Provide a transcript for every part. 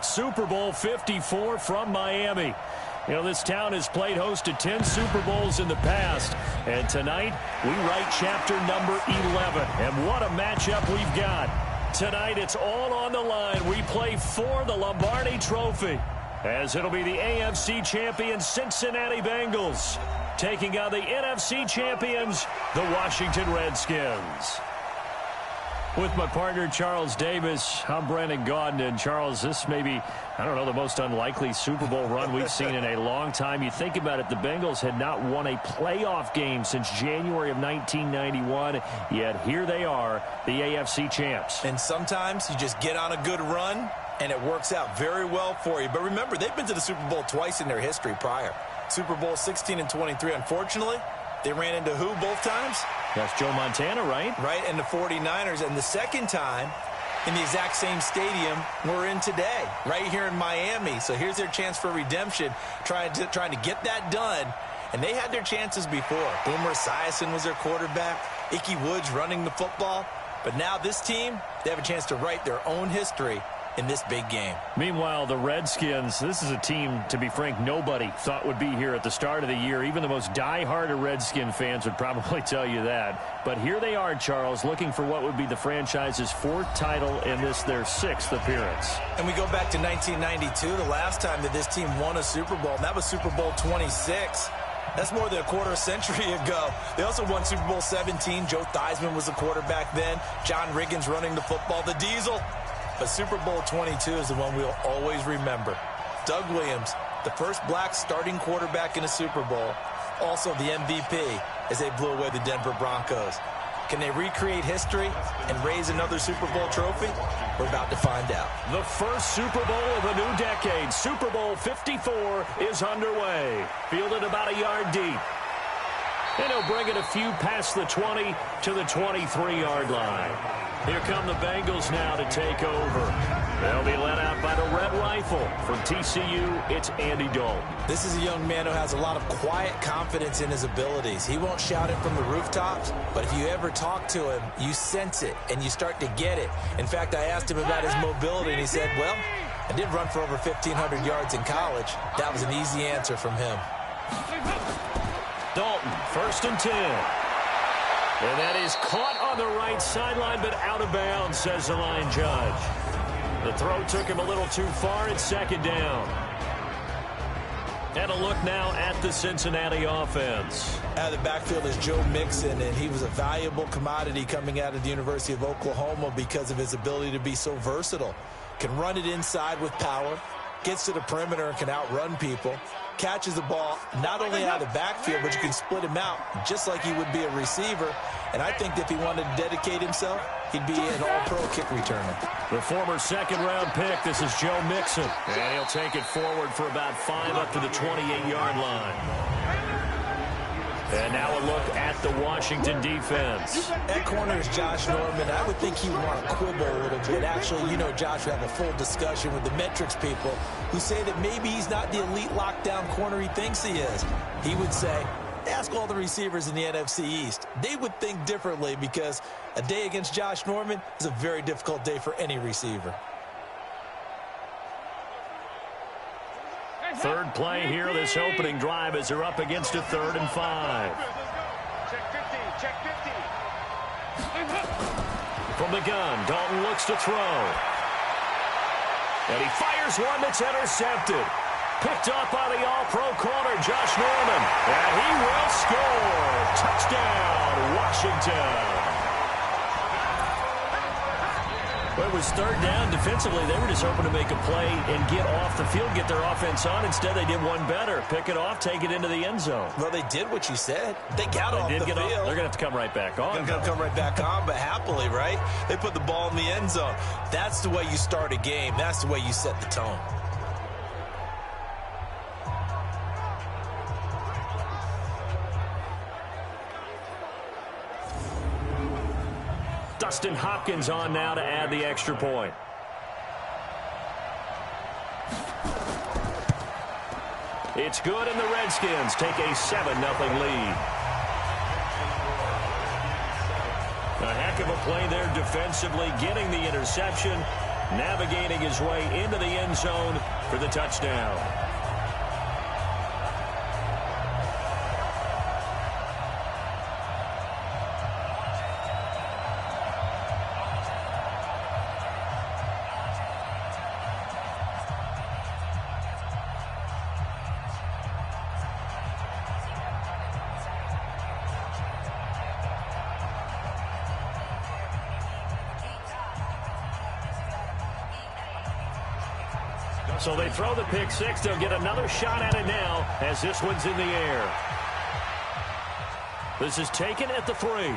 talk Super Bowl 54 from Miami. You know, this town has played host to 10 Super Bowls in the past. And tonight, we write chapter number 11. And what a matchup we've got. Tonight, it's all on the line. We play for the Lombardi Trophy, as it'll be the AFC champion Cincinnati Bengals taking on the NFC champions, the Washington Redskins. With my partner, Charles Davis, I'm Brandon Gaudin. And Charles, this may be, I don't know, the most unlikely Super Bowl run we've seen in a long time. You think about it, the Bengals had not won a playoff game since January of 1991, yet here they are, the AFC champs. And sometimes you just get on a good run, and it works out very well for you. But remember, they've been to the Super Bowl twice in their history prior. Super Bowl 16 and 23, unfortunately. They ran into who both times? That's Joe Montana, right? Right, and the 49ers. And the second time in the exact same stadium we're in today, right here in Miami. So here's their chance for redemption, trying to get that done. And they had their chances before. Boomer Esiason was their quarterback. Ickey Woods running the football. But now this team, they have a chance to write their own history in this big game. Meanwhile, the Redskins, this is a team, to be frank, nobody thought would be here at the start of the year. Even the most diehard of Redskin fans would probably tell you that. But here they are, Charles, looking for what would be the franchise's fourth title in this, their sixth appearance. And we go back to 1992, the last time that this team won a Super Bowl, and that was Super Bowl 26. That's more than a quarter century ago. They also won Super Bowl 17. Joe Theismann was the quarterback then. John Riggins running the football. The Diesel. But Super Bowl 22 is the one we'll always remember. Doug Williams, the first black starting quarterback in a Super Bowl, also the MVP as they blew away the Denver Broncos. Can they recreate history and raise another Super Bowl trophy? We're about to find out. The first Super Bowl of a new decade, Super Bowl 54, is underway. Fielded about a yard deep. And he'll bring it a few past the 20 to the 23-yard line. Here come the Bengals now to take over. They'll be led out by the Red Rifle. From TCU, it's Andy Dalton. This is a young man who has a lot of quiet confidence in his abilities. He won't shout it from the rooftops, but if you ever talk to him, you sense it, and you start to get it. In fact, I asked him about his mobility, and he said, well, I did run for over 1,500 yards in college. That was an easy answer from him. Dalton, 1st and 10. And that is caught on the right sideline, but out of bounds, says the line judge. The throw took him a little too far. It's 2nd down. And a look now at the Cincinnati offense. Out of the backfield is Joe Mixon, and he was a valuable commodity coming out of the University of Oklahoma because of his ability to be so versatile. Can run it inside with power, gets to the perimeter and can outrun people, catches the ball not only out of the backfield, but you can split him out just like he would be a receiver. And I think if he wanted to dedicate himself, he'd be an all-pro kick returner. The former 2nd-round pick, this is Joe Mixon. And he'll take it forward for about 5 up to the 28-yard line. And now a look at the Washington defense. At corner is Josh Norman. I would think he would want to quibble a little bit. Actually, you know, Josh, we have a full discussion with the metrics people who say that maybe he's not the elite lockdown corner he thinks he is. He would say, ask all the receivers in the NFC East. They would think differently because a day against Josh Norman is a very difficult day for any receiver. Third play here, this opening drive as they're up against a 3rd and 5. Check 50, check 50. From the gun, Dalton looks to throw. And he fires one that's intercepted. Picked up by the all-pro corner, Josh Norman. And he will score. Touchdown, Washington. Well, it was 3rd down. Defensively, they were just hoping to make a play and get off the field, get their offense on. Instead, they did one better. Pick it off, take it into the end zone. Well, they did what you said. They got off the field. They're going to have to come right back on. Going to come right back on, but happily, right? They put the ball in the end zone. That's the way you start a game. That's the way you set the tone. Dustin Hopkins on now to add the extra point. It's good, and the Redskins take a 7-0 lead. A heck of a play there defensively, getting the interception. navigating his way into the end zone for the touchdown. So they throw the pick six. They'll get another shot at it now as this one's in the air. This is taken at the 3. And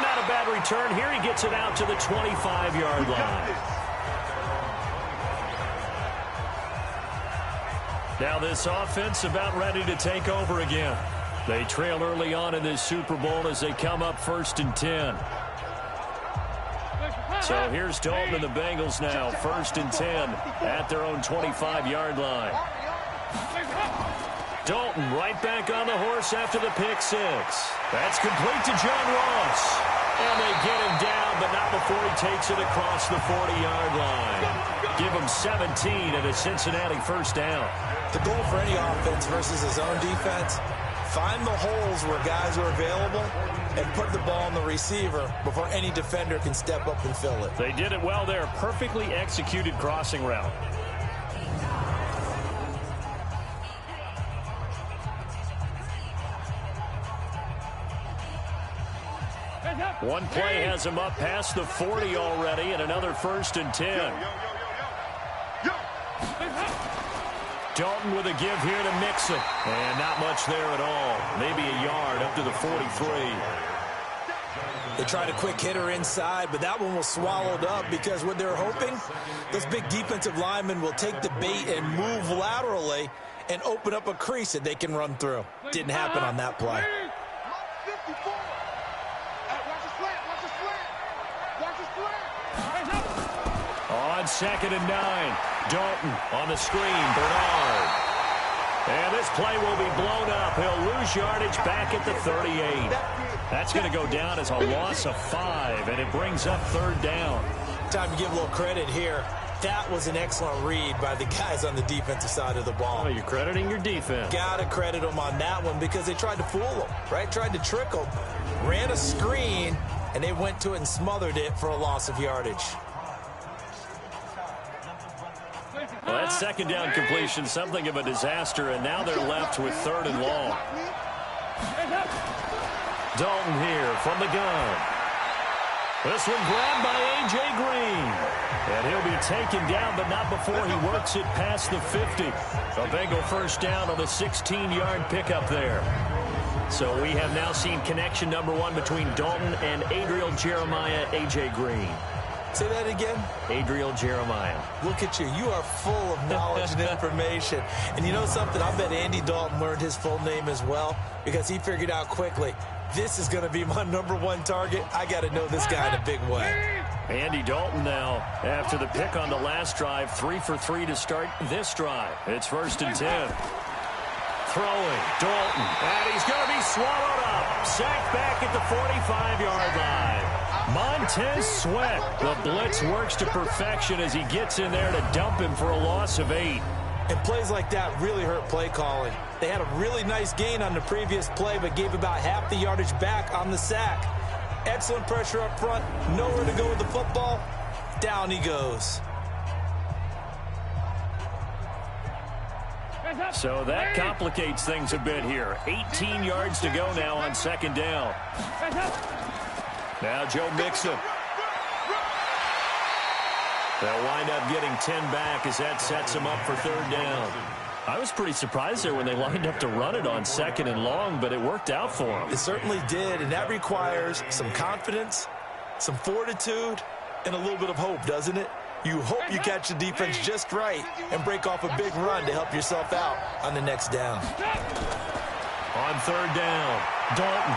not a bad return here. He gets it out to the 25-yard line. Now this offense about ready to take over again. They trail early on in this Super Bowl as they come up 1st and 10. So here's Dalton and the Bengals now, 1st and 10 at their own 25-yard line. Dalton right back on the horse after the pick six. That's complete to John Ross. And they get him down, but not before he takes it across the 40-yard line. Give him 17 at a Cincinnati first down. The goal for any offense versus his own defense, find the holes where guys are available and put the ball on the receiver before any defender can step up and fill it. They did it well there. Perfectly executed crossing route. One play has him up past the 40 already, and another 1st and 10. Dalton with a give here to Mixon. And not much there at all. Maybe a yard up to the 43. They tried a quick hitter inside, but that one was swallowed up because what they're hoping, those big defensive linemen will take the bait and move laterally and open up a crease that they can run through. Didn't happen on that play. On 2nd and 9, Dalton on the screen, Bernard. And this play will be blown up. He'll lose yardage back at the 38. That's going to go down as a loss of 5, and it brings up 3rd down. Time to give a little credit here. That was an excellent read by the guys on the defensive side of the ball. Oh, you're crediting your defense. Got to credit them on that one because they tried to fool them, right? Tried to trick them. Ran a screen, and they went to it and smothered it for a loss of yardage. Well, that 2nd down completion, something of a disaster, and now they're left with 3rd and long. Dalton here from the gun. This one grabbed by A.J. Green. And he'll be taken down, but not before he works it past the 50. A Bengal first down on the 16-yard pickup there. So we have now seen connection number 1 between Dalton and Adriel Jeremiah, A.J. Green. Say that again? Adriel Jeremiah. Look at you. You are full of knowledge and information. And you know something? I bet Andy Dalton learned his full name as well because he figured out quickly, this is going to be my number 1 target. I got to know this guy in a big way. Andy Dalton now, after the pick on the last drive, 3 for 3 to start this drive. It's 1st and 10. Throwing, Dalton, and he's going to be swallowed up. Sacked back at the 45-yard line. Montez Sweat. The blitz works to perfection as he gets in there to dump him for a loss of 8. And plays like that really hurt play calling. They had a really nice gain on the previous play, but gave about half the yardage back on the sack. Excellent pressure up front. Nowhere to go with the football. Down he goes. So that complicates things a bit here. 18 yards to go now on 2nd down. Now Joe Mixon. They'll wind up getting 10 back as that sets them up for 3rd down. I was pretty surprised there when they lined up to run it on 2nd and long, but it worked out for them. It certainly did, and that requires some confidence, some fortitude, and a little bit of hope, doesn't it? You hope you catch the defense just right and break off a big run to help yourself out on the next down. On 3rd down, Dalton.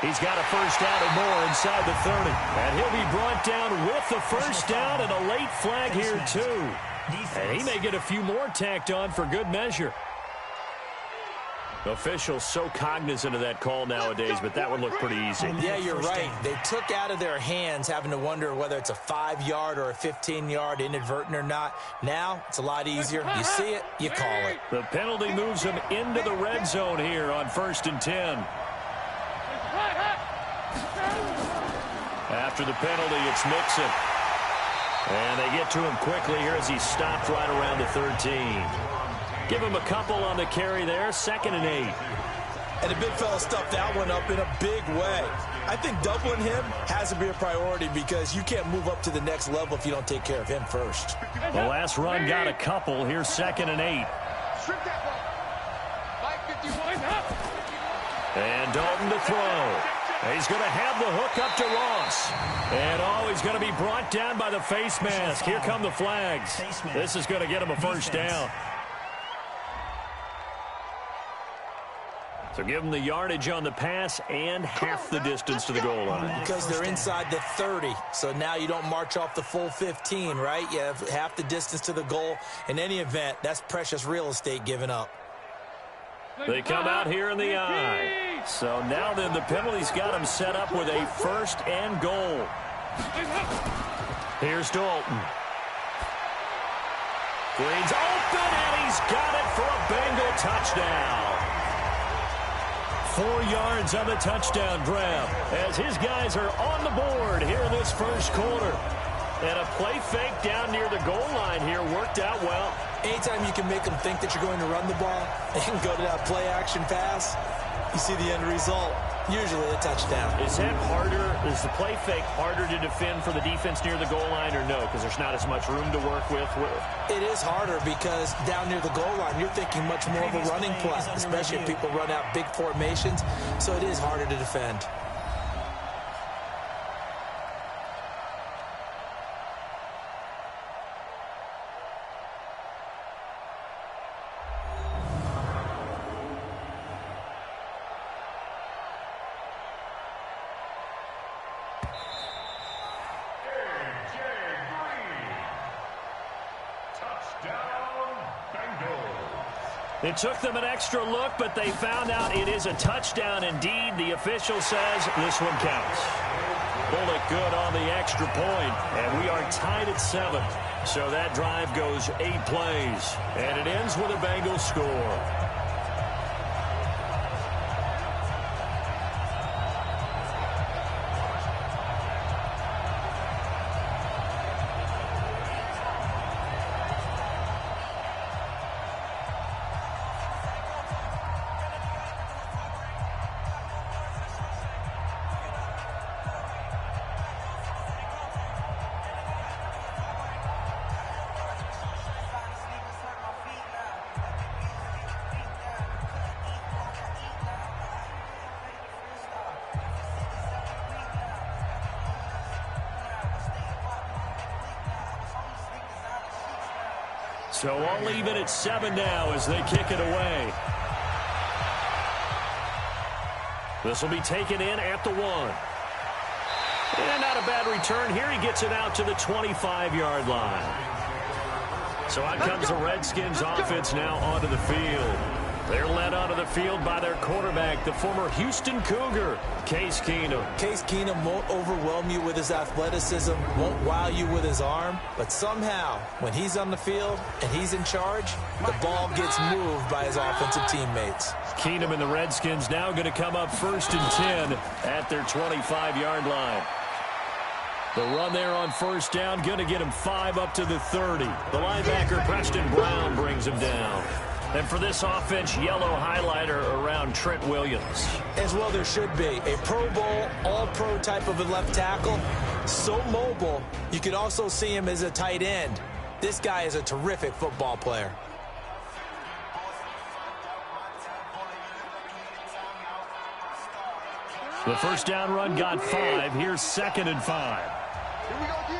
He's got a first down and more inside the 30. And he'll be brought down with the first down and a late flag here, too. And he may get a few more tacked on for good measure. Officials so cognizant of that call nowadays, but that would look pretty easy. Yeah, you're right. They took out of their hands having to wonder whether it's a 5-yard or a 15-yard, inadvertent or not. Now, it's a lot easier. You see it, you call it. The penalty moves them into the red zone here on 1st and 10. After the penalty, it's Mixon. And they get to him quickly here as he's stopped right around the 13. Give him a couple on the carry there, 2nd and 8. And the big fella stuffed that one up in a big way. I think doubling him has to be a priority because you can't move up to the next level if you don't take care of him first. The last run got a couple. Here's 2nd and 8. And Dalton to throw. He's going to have the hook up to Ross. And, he's going to be brought down by the face mask. Here come the flags. This is going to get him a first down. So give them the yardage on the pass and half the distance to the goal line. Because they're inside the 30. So now you don't march off the full 15, right? You have half the distance to the goal. In any event, that's precious real estate given up. They come out here in the eye. So now then the penalty's got him set up with a 1st and goal. Here's Dalton. Green's open, and he's got it for a Bengal touchdown. 4 yards on the touchdown grab as his guys are on the board here in this first quarter. And a play fake down near the goal line here worked out well. Anytime you can make them think that you're going to run the ball and go to that play action pass, you see the end result, usually a touchdown. Is that harder? Is the play fake harder to defend for the defense near the goal line or no? Because there's not as much room to work with? It is harder because down near the goal line, you're thinking much more of a running play, especially if people run out big formations. So it is harder to defend. It took them an extra look, but they found out it is a touchdown indeed. The official says this one counts. Bullock good on the extra point, and we are tied at 7. So that drive goes 8 plays, and it ends with a Bengals score. So I'll leave it at 7 now as they kick it away. This will be taken in at the 1. And not a bad return here. He gets it out to the 25-yard line. So out comes the Redskins offense now onto the field. They're led onto the field by their quarterback, the former Houston Cougar, Case Keenum. Case Keenum won't overwhelm you with his athleticism, won't wow you with his arm, but somehow, when he's on the field and he's in charge, the ball gets moved by his offensive teammates. Keenum and the Redskins now going to come up 1st and 10 at their 25-yard line. The run there on 1st down, going to get him 5 up to the 30. The linebacker, Preston Brown, brings him down. And for this offense, yellow highlighter around Trent Williams. As well there should be. A Pro Bowl, all-pro type of a left tackle. So mobile, you could also see him as a tight end. This guy is a terrific football player. The first down run got 5. Here's 2nd and 5. Here we go, D.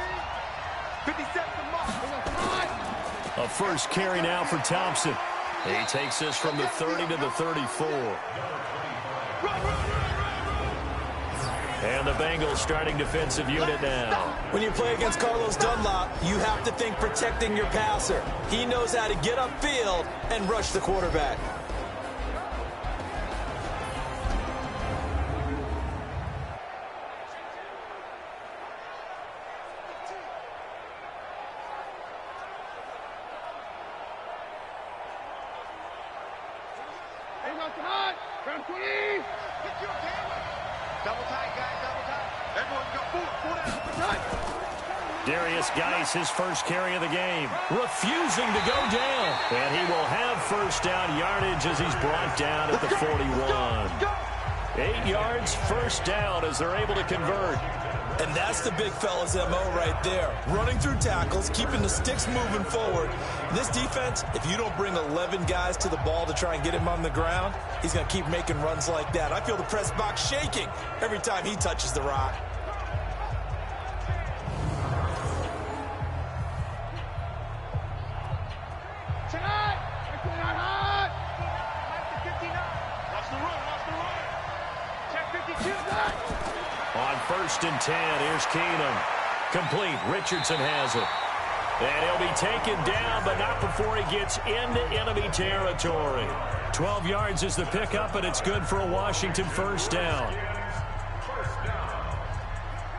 57 mark. A first carry now for Thompson. He takes this from the 30 to the 34. And the Bengals starting defensive unit now. When you play against Carlos Dunlop, you have to think protecting your passer. He knows how to get upfield and rush the quarterback. Round 20. Double tight, guys, double tight. Everyone go four down. Darius Geis, his first carry of the game, refusing to go down. And he will have first down yardage as he's brought down at the 41. 8 yards, first down as they're able to convert. And that's the big fella's MO right there. Running through tackles, keeping the sticks moving forward. This defense, if you don't bring 11 guys to the ball to try and get him on the ground, he's going to keep making runs like that. I feel the press box shaking every time he touches the rock. On 1st and 10, here's Keenum. Complete. Richardson has it. And he'll be taken down, but not before he gets into enemy territory. 12 yards is the pickup, and it's good for a Washington first down.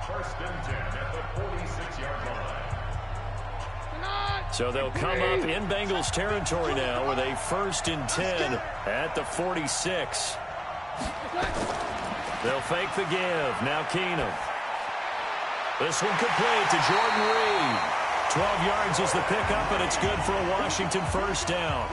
First and 10 at the 46-yard line. So they'll come up in Bengals territory now with a 1st and 10 at the 46. They'll fake the give. Now Keenum. This one complete to Jordan Reed. 12 yards is the pickup, and it's good for a Washington first down.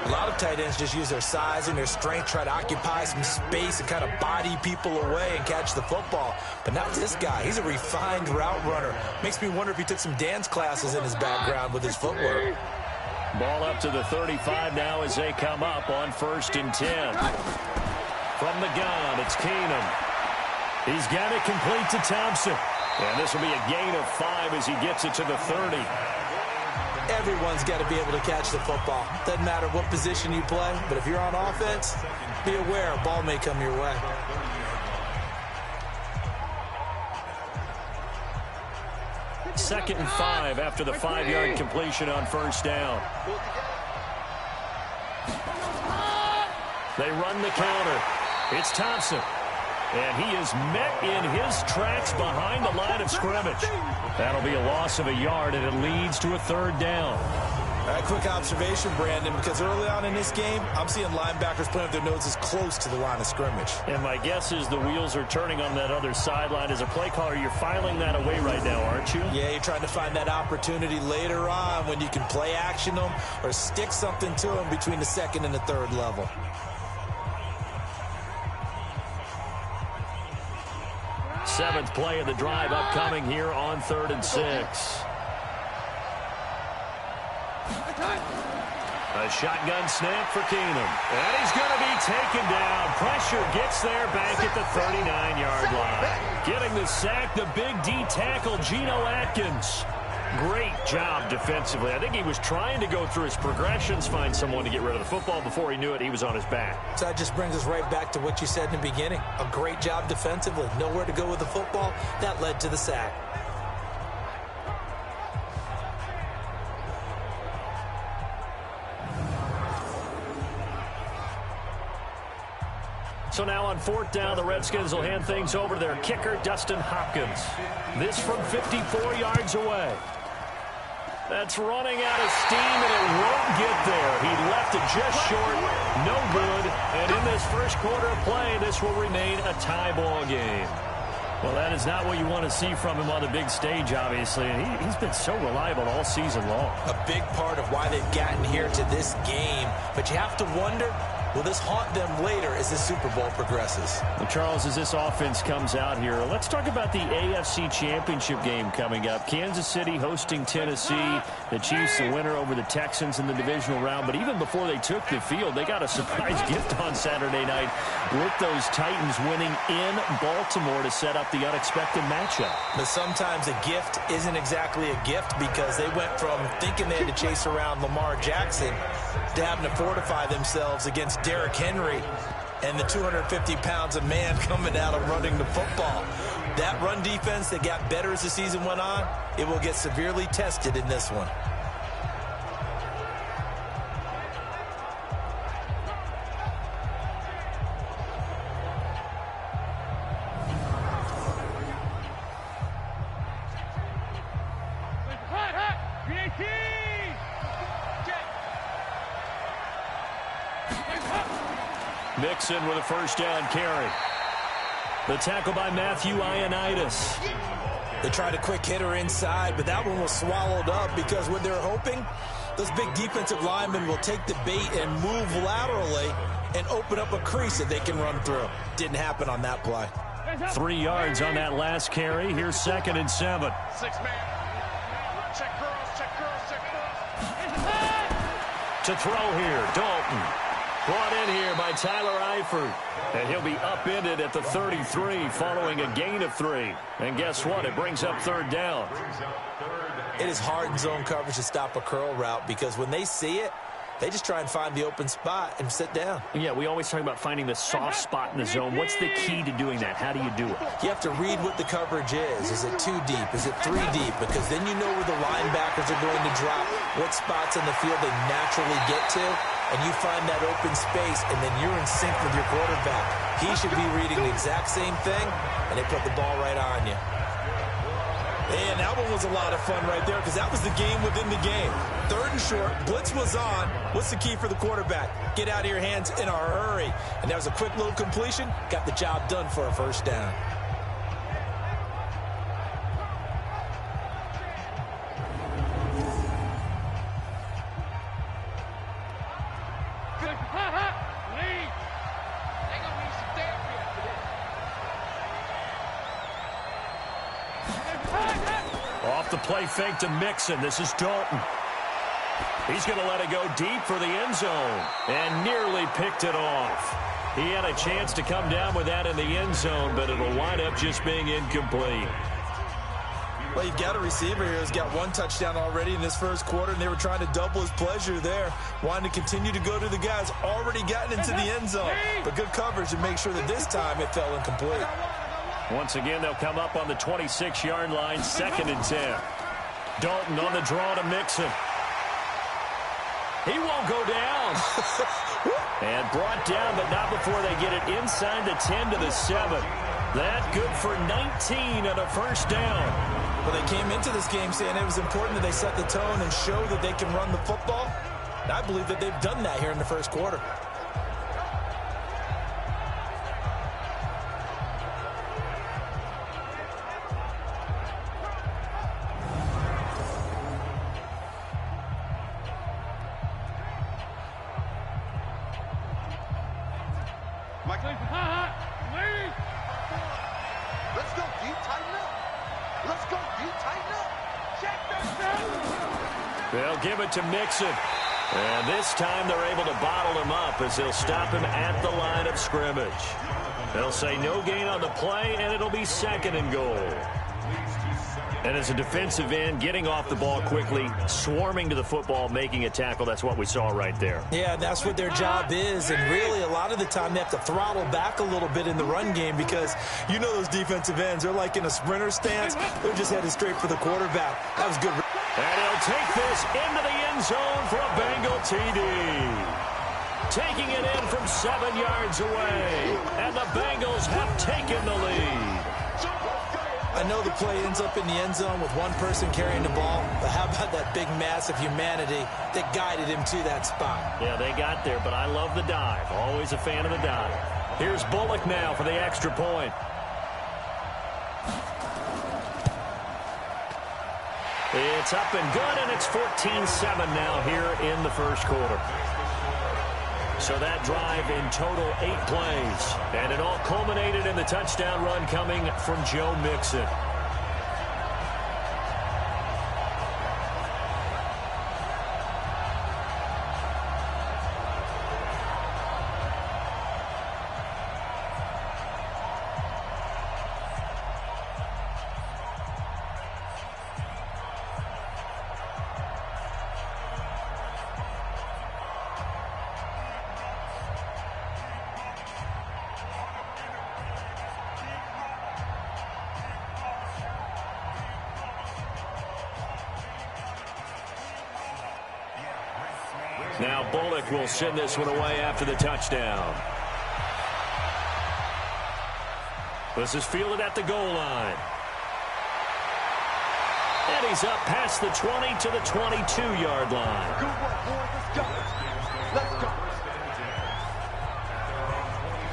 A lot of tight ends just use their size and their strength, try to occupy some space and kind of body people away and catch the football. But not this guy. He's a refined route runner. Makes me wonder if he took some dance classes in his background with his footwork. Ball up to the 35 now as they come up on 1st and 10. From the gun, it's Keenum. He's got it complete to Thompson. And this will be a gain of 5 as he gets it to the 30. Everyone's got to be able to catch the football. Doesn't matter what position you play, but if you're on offense, be aware a ball may come your way. Second and 5 after the 5-yard completion on first down. They run the counter. It's Thompson. And he is met in his tracks behind the line of scrimmage. That'll be a loss of a yard, and it leads to a 3rd down. All right, quick observation, Brandon, because early on in this game, I'm seeing linebackers playing with their noses close to the line of scrimmage. And my guess is the wheels are turning on that other sideline. As a play caller, you're filing that away right now, aren't you? Yeah, you're trying to find that opportunity later on when you can play action them or stick something to them between the 2nd and the 3rd level. Seventh play of the drive upcoming here on 3rd and 6. A shotgun snap for Keenum. And he's going to be taken down. Pressure gets there back at the 39-yard line. Getting the sack, the big D tackle, Geno Atkins. Great job defensively. I think he was trying to go through his progressions, find someone to get rid of the football. Before he knew it, he was on his back. So that just brings us right back to what you said in the beginning. A great job defensively. Nowhere to go with the football. That led to the sack. So now on 4th down, the Redskins will hand things over to their kicker, Dustin Hopkins. This from 54 yards away. That's running out of steam, and it won't get there. He left it just short, no good. And in this first quarter of play, this will remain a tie ball game. Well, that is not what you want to see from him on the big stage, obviously. And he's been so reliable all season long. A big part of why they've gotten here to this game. But you have to wonder, will this haunt them later as the Super Bowl progresses? Well, Charles, as this offense comes out here, let's talk about the AFC Championship game coming up. Kansas City hosting Tennessee. The Chiefs, the winner over the Texans in the divisional round. But even before they took the field, they got a surprise gift on Saturday night with those Titans winning in Baltimore to set up the unexpected matchup. But sometimes a gift isn't exactly a gift because they went from thinking they had to chase around Lamar Jackson to having to fortify themselves against Derrick Henry and the 250 pounds of man coming out of running the football. That run defense that got better as the season went on, it will get severely tested in this one. Mixon with a first down carry. The tackle by Matthew Ioannidis. They tried a quick hitter inside, but that one was swallowed up because what they're hoping, those big defensive linemen will take the bait and move laterally and open up a crease that they can run through. Didn't happen on that play. 3 yards on that last carry. Here's 2nd and 7. 6-man. Check girls, check girls, check girls. To throw here, Dalton. Brought in here by Tyler Eifert. And he'll be upended at the 33 following a gain of 3. And guess what? It brings up 3rd down. It is hard in zone coverage to stop a curl route because when they see it, they just try and find the open spot and sit down. Yeah, we always talk about finding the soft spot in the zone. What's the key to doing that? How do you do it? You have to read what the coverage is. Is it 2 deep? Is it 3 deep? Because then you know where the linebackers are going to drop, what spots on the field they naturally get to, and you find that open space, and then you're in sync with your quarterback. He should be reading the exact same thing, and they put the ball right on you. And that one was a lot of fun right there because that was the game within the game. 3rd and short, blitz was on. What's the key for the quarterback? Get out of your hands in a hurry. And that was a quick little completion. Got the job done for a first down. Off the play fake to Mixon. This is Dalton. He's going to let it go deep for the end zone and nearly picked it off. He had a chance to come down with that in the end zone, but it'll wind up just being incomplete. Well, you've got a receiver here who's got 1 touchdown already in this first quarter, and they were trying to double his pleasure there, wanting to continue to go to the guys already gotten into the end zone. But good coverage to make sure that this time it fell incomplete. Once again, they'll come up on the 26-yard line, 2nd and 10. Dalton on the draw to Mixon. He won't go down. And brought down, but not before they get it inside the 10 to the 7. That good for 19 and a first down. Well, they came into this game saying it was important that they set the tone and show that they can run the football. And I believe that they've done that here in the first quarter. Let's go deep, tighten up. Let's go deep, tighten up. Check that. They'll give it to Mixon. And this time they're able to bottle him up as they'll stop him at the line of scrimmage. They'll say no gain on the play, and it'll be 2nd and goal. And as a defensive end, getting off the ball quickly, swarming to the football, making a tackle, that's what we saw right there. Yeah, that's what their job is, and really a lot of the time they have to throttle back a little bit in the run game because you know those defensive ends, they're like in a sprinter stance. They're just headed straight for the quarterback. That was good. And he'll take this into the end zone for a Bengal TD. Taking it in from 7 yards away, and the Bengals have taken the lead. I know the play ends up in the end zone with one person carrying the ball, but how about that big mass of humanity that guided him to that spot? Yeah, they got there, but I love the dive. Always a fan of the dive. Here's Bullock now for the extra point. It's up and good, and it's 14-7 now here in the first quarter. So that drive in total 8 plays. And it all culminated in the touchdown run coming from Joe Mixon. Now Bullock will send this one away after the touchdown. This is fielded at the goal line. And he's up past the 20 to the 22-yard line. Good work, boys. Let's go. Let's go.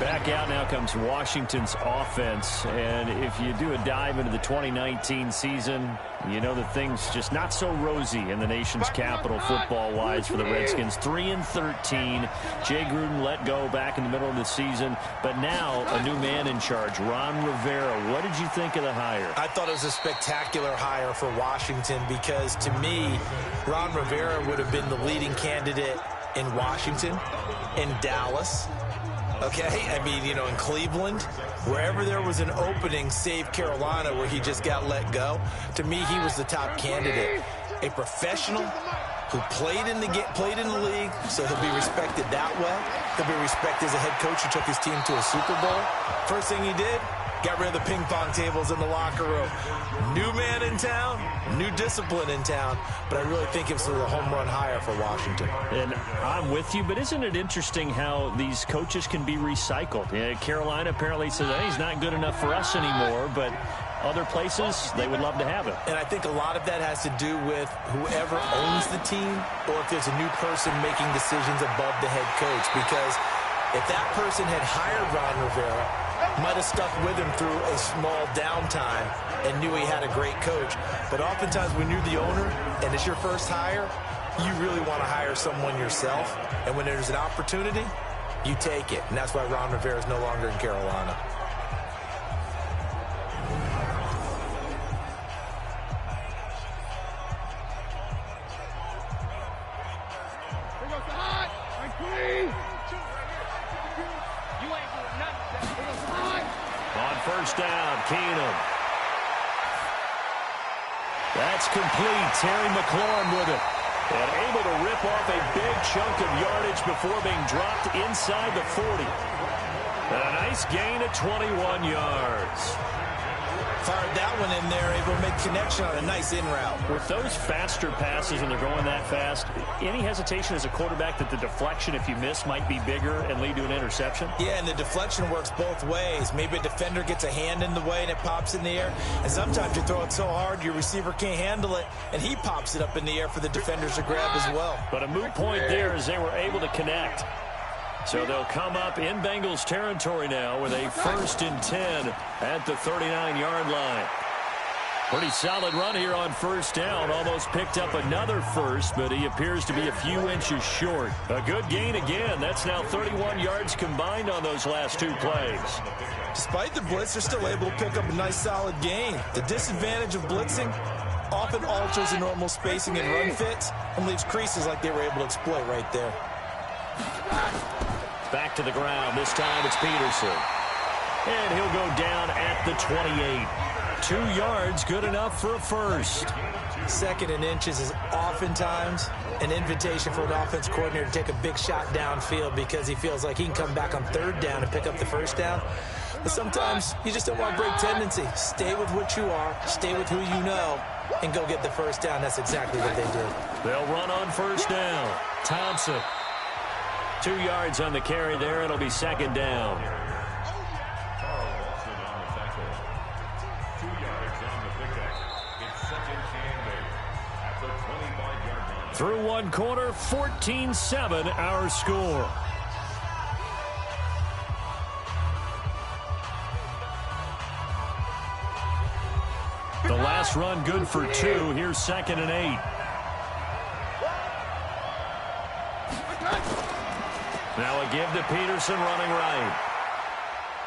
Back out now comes Washington's offense. And if you do a dive into the 2019 season, you know that things just not so rosy in the nation's capital football-wise for the Redskins. 3-13. Jay Gruden let go back in the middle of the season. But now a new man in charge, Ron Rivera. What did you think of the hire? I thought it was a spectacular hire for Washington because, to me, Ron Rivera would have been the leading candidate in Washington, in Dallas, okay? I mean, you know, in Cleveland, wherever there was an opening, save Carolina, where he just got let go. To me, he was the top candidate. A professional who played in the league, so he'll be respected that way. He'll be respected as a head coach who took his team to a Super Bowl. First thing he did, got rid of the ping pong tables in the locker room. New man in town, new discipline in town, but I really think it's a home run hire for Washington. And I'm with you, but isn't it interesting how these coaches can be recycled? Carolina apparently says, hey, he's not good enough for us anymore, but other places, they would love to have him. And I think a lot of that has to do with whoever owns the team or if there's a new person making decisions above the head coach. Because if that person had hired Ron Rivera, might have stuck with him through a small downtime and knew he had a great coach. But oftentimes when you're the owner and it's your first hire, you really want to hire someone yourself. And when there's an opportunity, you take it. And that's why Ron Rivera is no longer in Carolina. On first down, Keenum. That's complete. Terry McLaurin with it. And able to rip off a big chunk of yardage before being dropped inside the 40. And a nice gain of 21 yards. Fired that one in there, able to make connection on a nice in route. With those faster passes when they're going that fast, any hesitation as a quarterback that the deflection, if you miss, might be bigger and lead to an interception? Yeah, and the deflection works both ways. Maybe a defender gets a hand in the way and it pops in the air. And sometimes you throw it so hard your receiver can't handle it, and he pops it up in the air for the defenders to grab as well. But a moot point there as they were able to connect. So they'll come up in Bengals territory now with a 1st and 10 at the 39-yard line. Pretty solid run here on first down. Almost picked up another first, but he appears to be a few inches short. A good gain again. That's now 31 yards combined on those last two plays. Despite the blitz, they're still able to pick up a nice solid gain. The disadvantage of blitzing often alters the normal spacing and run fits and leaves creases like they were able to exploit right there. Back to the ground. This time it's Peterson. And he'll go down at the 28. 2 yards, good enough for a first. 2nd and inches is oftentimes an invitation for an offense coordinator to take a big shot downfield because he feels like he can come back on 3rd down and pick up the first down. But sometimes you just don't want to break tendency. Stay with what you are, stay with who you know, and go get the first down. That's exactly what they did. They'll run on first down. Thompson. 2 yards on the carry there. It'll be 2nd down. Through one quarter, 14-7 our score. The last run good for 2. Here's 2nd and 8. Now a give to Peterson running right.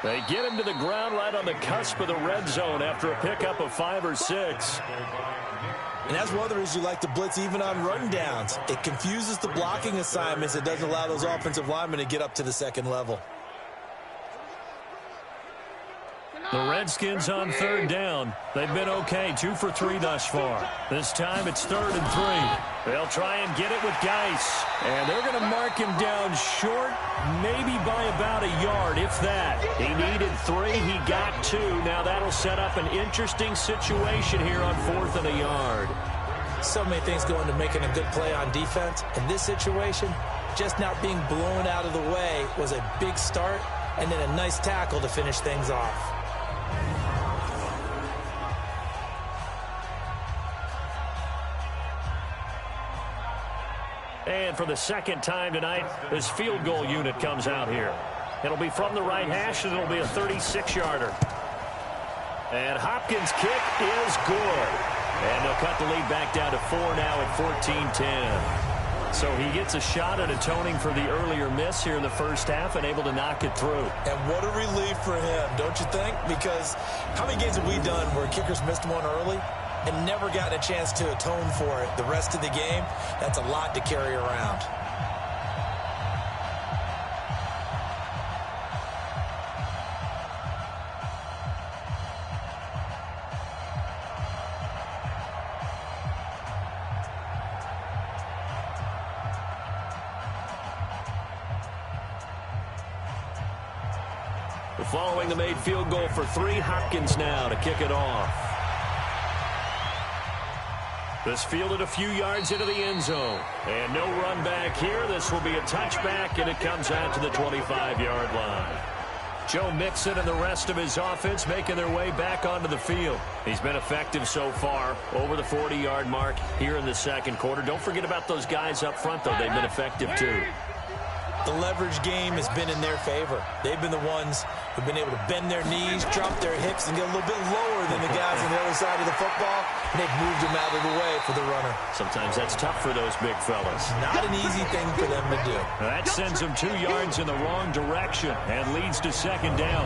They get him to the ground right on the cusp of the red zone after a pickup of 5 or 6. And that's one of the reasons you like to blitz even on run downs. It confuses the blocking assignments. It doesn't allow those offensive linemen to get up to the 2nd level. The Redskins on 3rd down. They've been okay, 2 for 3 thus far. This time it's 3rd and 3. They'll try and get it with Geis. And they're going to mark him down short, maybe by about a yard, if that. He needed 3. He got 2. Now that'll set up an interesting situation here on 4th and a yard. So many things go into making a good play on defense. In this situation, just not being blown out of the way was a big start, and then a nice tackle to finish things off. And for the 2nd time tonight, this field goal unit comes out here. It'll be from the right hash, and it'll be a 36-yarder. And Hopkins' kick is good. And they'll cut the lead back down to 4 now at 14-10. So he gets a shot at atoning for the earlier miss here in the first half and able to knock it through. And what a relief for him, don't you think? Because how many games have we done where kickers missed one early and never gotten a chance to atone for it the rest of the game? That's a lot to carry around. Following the made field goal for 3, Hopkins now to kick it off. This fielded a few yards into the end zone. And no run back here. This will be a touchback, and it comes out to the 25-yard line. Joe Mixon and the rest of his offense making their way back onto the field. He's been effective so far, over the 40-yard mark here in the second quarter. Don't forget about those guys up front, though. They've been effective, too. The leverage game has been in their favor. They've been the ones who've been able to bend their knees, drop their hips, and get a little bit lower than the guys on the other side of the football, and they've moved them out of the way for the runner. Sometimes that's tough for those big fellas. Not an easy thing for them to do. That sends them 2 yards in the wrong direction and leads to second down.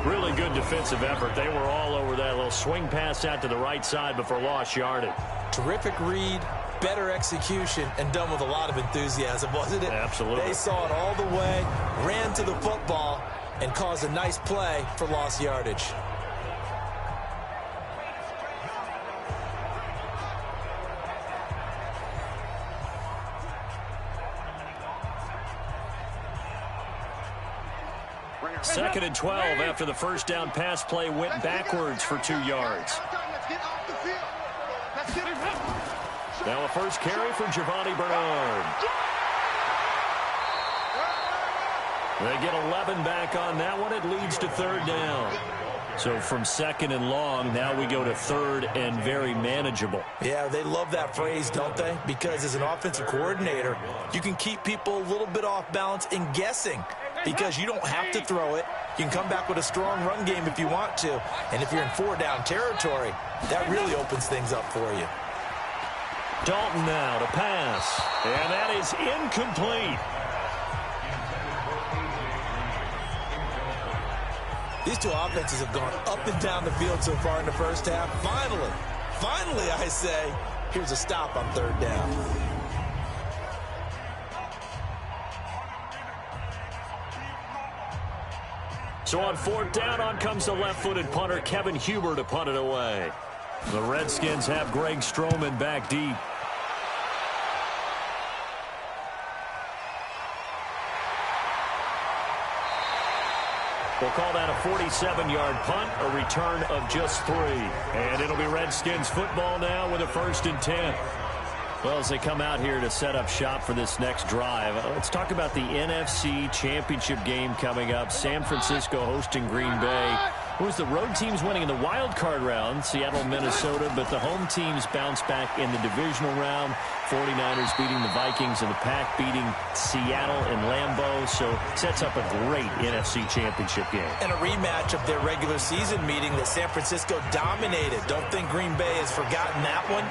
Really good defensive effort. They were all over that little swing pass out to the right side before lost yardage. Terrific read. Better execution, and done with a lot of enthusiasm, wasn't it? Absolutely. They saw it all the way, ran to the football, and caused a nice play for lost yardage. Second and 12 after the first down pass play went backwards for 2 yards. Now a first carry for Giovanni Bernard. They get 11 back on that one. It leads to third down. So from second and long, now we go to third and very manageable. Yeah, they love that phrase, don't they? Because as an offensive coordinator, you can keep people a little bit off balance and guessing because you don't have to throw it. You can come back with a strong run game if you want to. And if you're in 4-down territory, that really opens things up for you. Dalton now to pass. And that is incomplete. These two offenses have gone up and down the field so far in the first half. Finally, I say, here's a stop on third down. So on fourth down, on comes the left-footed punter, Kevin Huber, to punt it away. The Redskins have Greg Stroman back deep. We'll call that a 47-yard punt, a return of just 3. And it'll be Redskins football now with a 1st and 10. Well, as they come out here to set up shop for this next drive, let's talk about the NFC Championship game coming up. San Francisco hosting Green Bay. It was the road teams winning in the wild card round, Seattle, Minnesota, but the home teams bounced back in the divisional round. 49ers beating the Vikings and the Pack beating Seattle and Lambeau. So sets up a great NFC Championship game. And a rematch of their regular season meeting that San Francisco dominated. Don't think Green Bay has forgotten that one.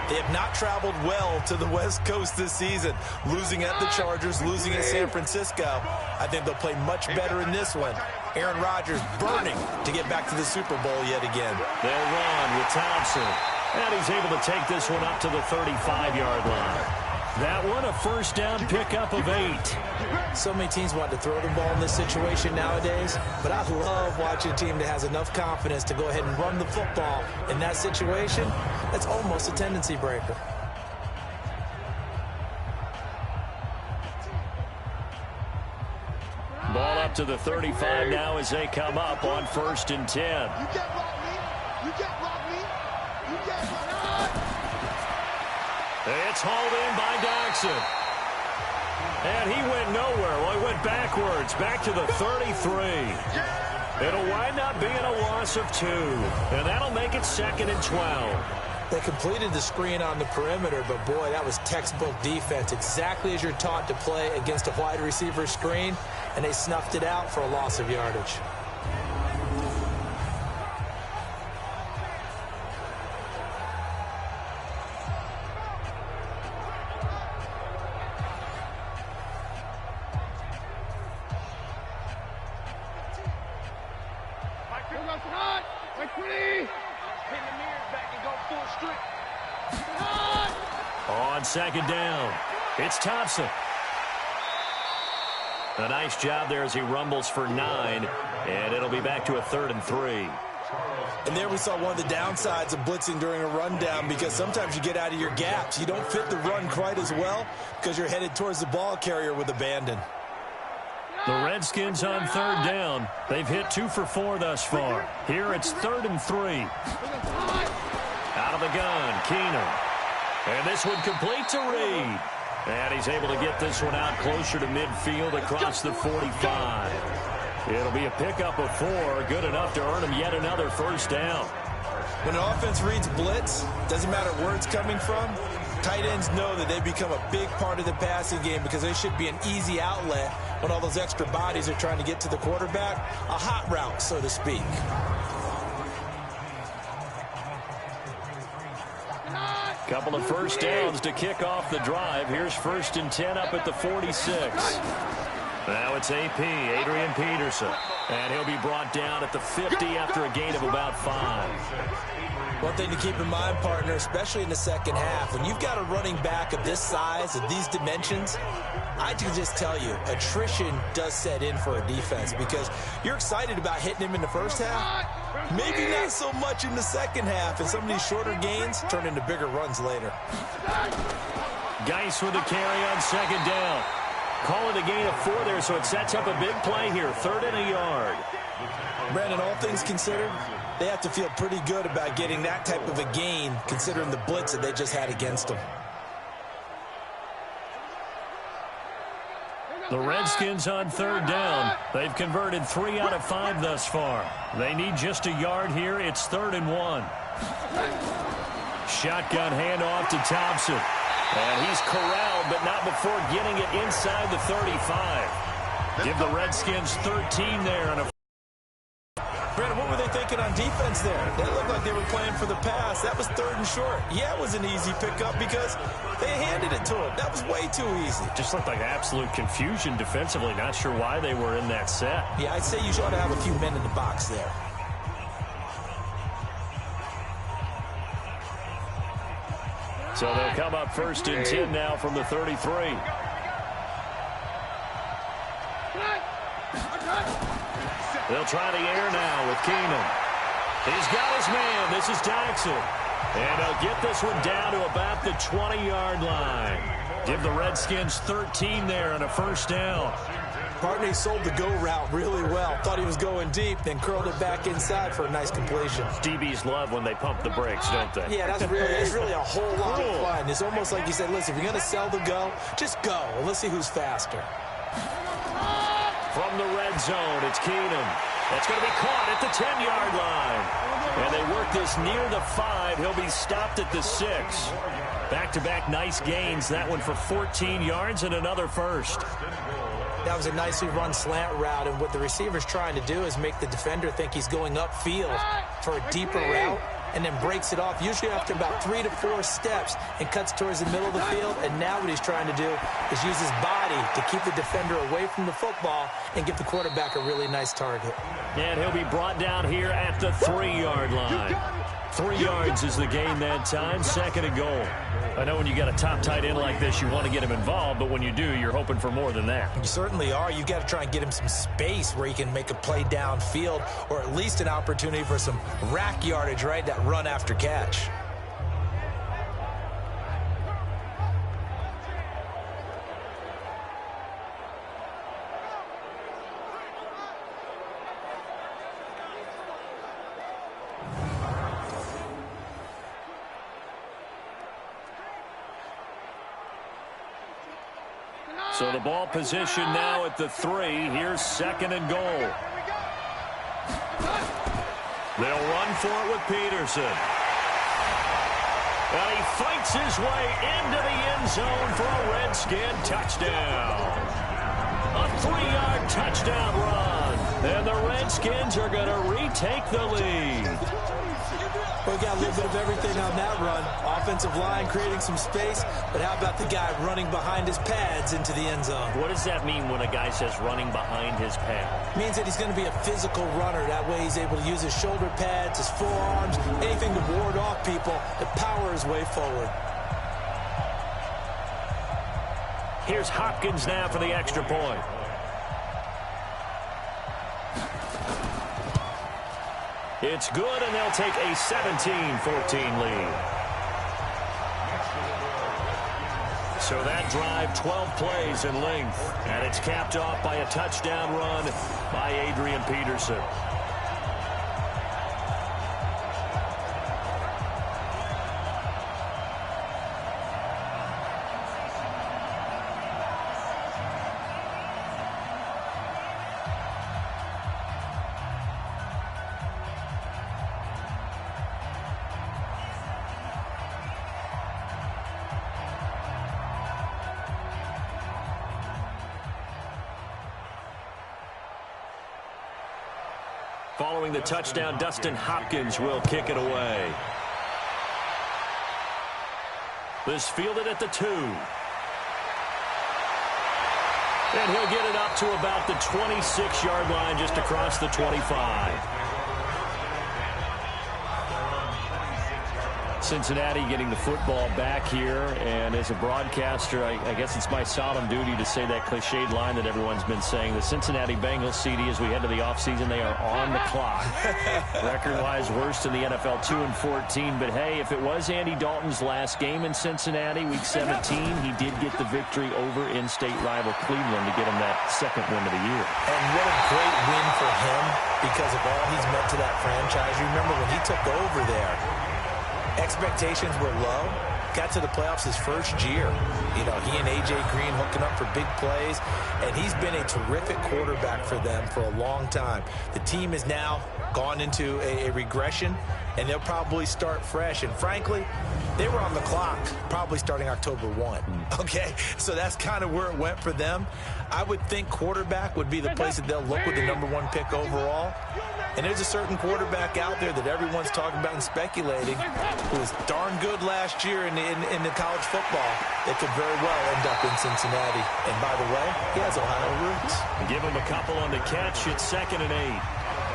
They have not traveled well to the West Coast this season. Losing at the Chargers, losing at San Francisco. I think they'll play much better in this one. Aaron Rodgers burning to get back to the Super Bowl yet again. They'll run with Thompson. And he's able to take this one up to the 35-yard line. That one, a first down pickup of 8. So many teams want to throw the ball in this situation nowadays, but I love watching a team that has enough confidence to go ahead and run the football in that situation. That's almost a tendency breaker. Ball up to the 35 now as they come up on 1st and 10. You can't block me. You can't block me. You can't block me. It's hauled in by Daxon. And he went nowhere. Well, he went backwards, back to the 33. It'll wind up being a loss of 2. And that'll make it 2nd and 12. They completed the screen on the perimeter, but boy, that was textbook defense. Exactly as you're taught to play against a wide receiver screen, and they snuffed it out for a loss of yardage. On second down, it's Thompson. A nice job there as he rumbles for 9, and it'll be back to a 3rd and 3. And there we saw one of the downsides of blitzing during a rundown, because sometimes you get out of your gaps. You don't fit the run quite as well because you're headed towards the ball carrier with abandon. The Redskins on 3rd down. They've hit 2 for 4 thus far. Here it's 3rd and 3. Out of the gun, Keenum. And this one complete to Reed. And he's able to get this one out closer to midfield across the 45. It'll be a pickup of 4, good enough to earn him yet another first down. When an offense reads blitz, doesn't matter where it's coming from, tight ends know that they become a big part of the passing game because they should be an easy outlet when all those extra bodies are trying to get to the quarterback. A hot route, so to speak. Couple of first downs to kick off the drive. Here's 1st and 10 up at the 46. Now it's AP, Adrian Peterson. And he'll be brought down at the 50 after a gain of about 5. One thing to keep in mind, partner, especially in the second half, when you've got a running back of this size, of these dimensions, I can just tell you, attrition does set in for a defense because you're excited about hitting him in the first half. Maybe not so much in the second half, and some of these shorter gains turn into bigger runs later. Geis with a carry on second down. Call it a gain of 4 there, so it sets up a big play here. 3rd and a yard. Brandon, all things considered, they have to feel pretty good about getting that type of a gain considering the blitz that they just had against them. The Redskins on 3rd down. They've converted 3 out of 5 thus far. They need just a yard here. It's 3rd and 1. Shotgun handoff to Thompson. And he's corralled, but not before getting it inside the 35. Give the Redskins 13 there. And Brandon, what were they thinking on defense there? They looked like they were playing for the pass. That was 3rd and short. Yeah, it was an easy pickup because they handed it to him. That was way too easy. Just looked like absolute confusion defensively. Not sure why they were in that set. Yeah, I'd say you ought to have a few men in the box there. So they'll come up 1st and 10 now from the 33. They'll try the air now with Keenum. He's got his man. This is Jackson. And they'll get this one down to about the 20-yard line. Give the Redskins 13 there on a first down. Partner, he sold the go route really well. Thought he was going deep, then curled it back inside for a nice completion. DBs love when they pump the brakes, don't they? Yeah, that's really a whole lot of fun. It's almost like you said, listen, if you're going to sell the go, just go. And let's see who's faster. From the red zone, it's Keenum. That's going to be caught at the 10-yard line. And they work this near the 5. He'll be stopped at the 6. Back-to-back nice gains. That one for 14 yards and another first. That was a nicely run slant route, and what the receiver's trying to do is make the defender think he's going upfield for a deeper route, and then breaks it off, usually after about 3 to 4 steps, and cuts towards the middle of the field. And now what he's trying to do is use his body to keep the defender away from the football and give the quarterback a really nice target. And he'll be brought down here at the 3-yard line. 3 yards is the gain that time, 2nd and goal. I know when you got a top tight end like this, you want to get him involved, but when you do, you're hoping for more than that. You certainly are. You've got to try and get him some space where he can make a play downfield, or at least an opportunity for some rack yardage, right? That run after catch. So the ball position now at the 3. Here's 2nd and goal. They'll run for it with Peterson. And he fights his way into the end zone for a Redskin touchdown. A 3-yard touchdown run. And the Redskins are going to retake the lead. We got a little bit of everything on that run. Offensive line creating some space, but how about the guy running behind his pads into the end zone? What does that mean when a guy says running behind his pad? Means that he's going to be a physical runner. That way he's able to use his shoulder pads, his forearms, anything to ward off people to power his way forward. Here's Hopkins now for the extra point. It's good, and they'll take a 17-14 lead. So that drive, 12 plays in length, and it's capped off by a touchdown run by Adrian Peterson. Following the touchdown, Dustin Hopkins will kick it away. This fielded at the 2. And he'll get it up to about the 26-yard line, just across the 25. Cincinnati getting the football back here, and as a broadcaster, I guess it's my solemn duty to say that cliched line that everyone's been saying. The Cincinnati Bengals, CD, as we head to the offseason, they are on the clock. Record-wise, worst in the NFL, 2-14. But, hey, if it was Andy Dalton's last game in Cincinnati, Week 17, he did get the victory over in-state rival Cleveland to get him that second win of the year. And what a great win for him because of all he's meant to that franchise. You remember when he took over there, expectations were low. Got to the playoffs his first year. You know, he and A.J. Green hooking up for big plays. And he's been a terrific quarterback for them for a long time. The team has now gone into a regression, and they'll probably start fresh. And frankly, they were on the clock probably starting October 1. Okay? So that's kind of where it went for them. I would think quarterback would be the place that they'll look with the #1 pick overall. And there's a certain quarterback out there that everyone's talking about and speculating who was darn good last year in the college football that could very well end up in Cincinnati. And by the way, he has Ohio roots. Give him a couple on the catch. It's 2nd and 8.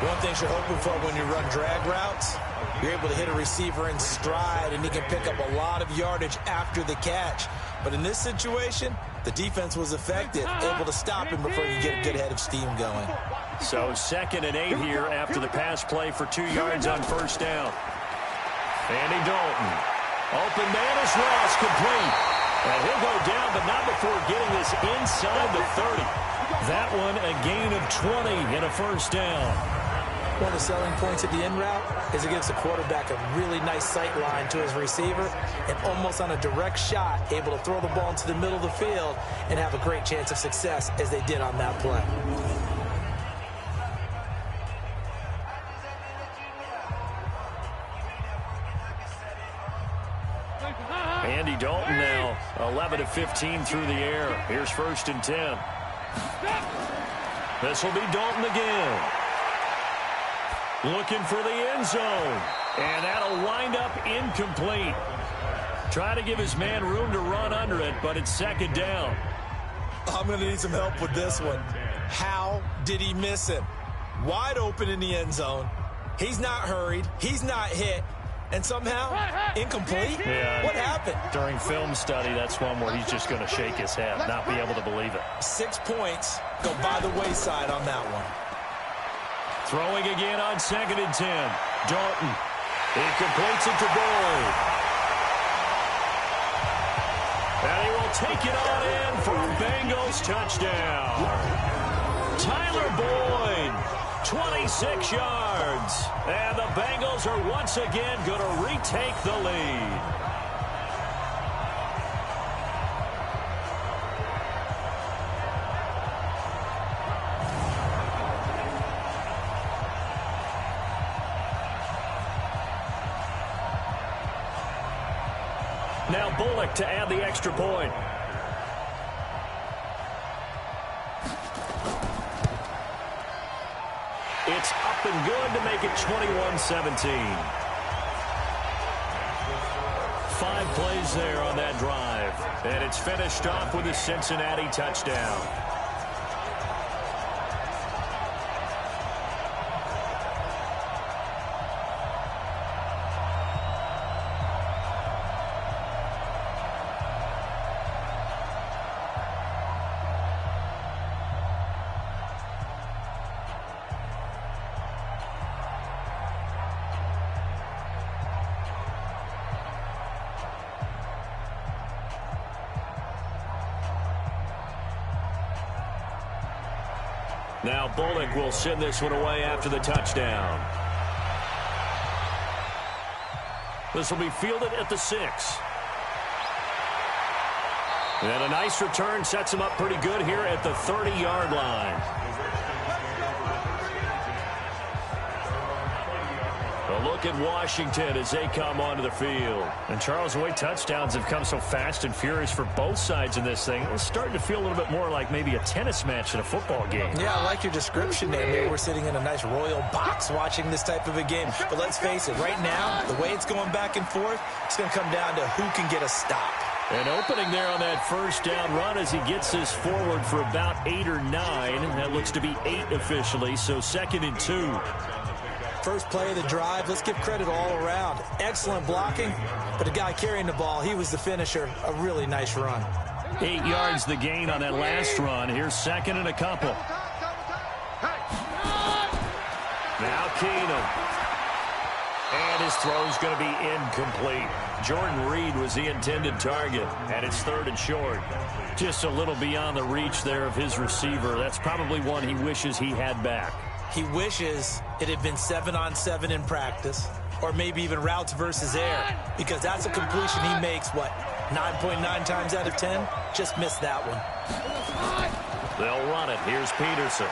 One thing you're hoping for when you run drag routes, you're able to hit a receiver in stride, and he can pick up a lot of yardage after the catch. But in this situation, the defense was effective, able to stop him before you get a good head of steam going. So 2nd and 8 here after the pass play for 2 yards on first down. Andy Dalton. Open man is Ross, complete. And he'll go down, but not before getting this inside the 30. That one a gain of 20 and a first down. One of the selling points of the in route is it gives the quarterback a really nice sight line to his receiver and almost on a direct shot able to throw the ball into the middle of the field and have a great chance of success as they did on that play. Andy Dalton now 11 of 15 through the air. Here's 1st and 10. This will be Dalton again. Looking for the end zone. And that'll wind up incomplete. Trying to give his man room to run under it, but it's 2nd down. I'm going to need some help with this one. How did he miss it? Wide open in the end zone. He's not hurried. He's not hit. And somehow, incomplete? Yeah. What happened? During film study, that's one where he's just going to shake his head, not be able to believe it. 6 points go by the wayside on that one. Throwing again on 2nd and 10. Dalton. He completes it to Boyd. And he will take it on in for a Bengals touchdown. Tyler Boyd, 26 yards. And the Bengals are once again going to retake the lead. Now Bullock to add the extra point. It's up and good to make it 21-17. 5 plays there on that drive. And it's finished off with a Cincinnati touchdown. Now Bullock will send this one away after the touchdown. This will be fielded at the 6. And a nice return sets him up pretty good here at the 30-yard line. A look at Washington as they come onto the field. And Charles, the way touchdowns have come so fast and furious for both sides in this thing, it's starting to feel a little bit more like maybe a tennis match in a football game. Yeah, I like your description there. Maybe we're sitting in a nice royal box watching this type of a game. But let's face it, right now, the way it's going back and forth, it's going to come down to who can get a stop. An opening there on that first down run as he gets this forward for about 8 or 9. That looks to be 8 officially, so 2nd and 2. First play of the drive, let's give credit all around. Excellent blocking, but the guy carrying the ball, he was the finisher. A really nice run. 8 yards the gain on that last run. Here's 2nd and a couple. Now Keenum. And his throw's going to be incomplete. Jordan Reed was the intended target, and it's 3rd and short. Just a little beyond the reach there of his receiver. That's probably one he wishes he had back. He wishes it had been 7-on-7 in practice, or maybe even routes versus air, because that's a completion he makes, 9.9 times out of 10? Just missed that one. They'll run it. Here's Peterson.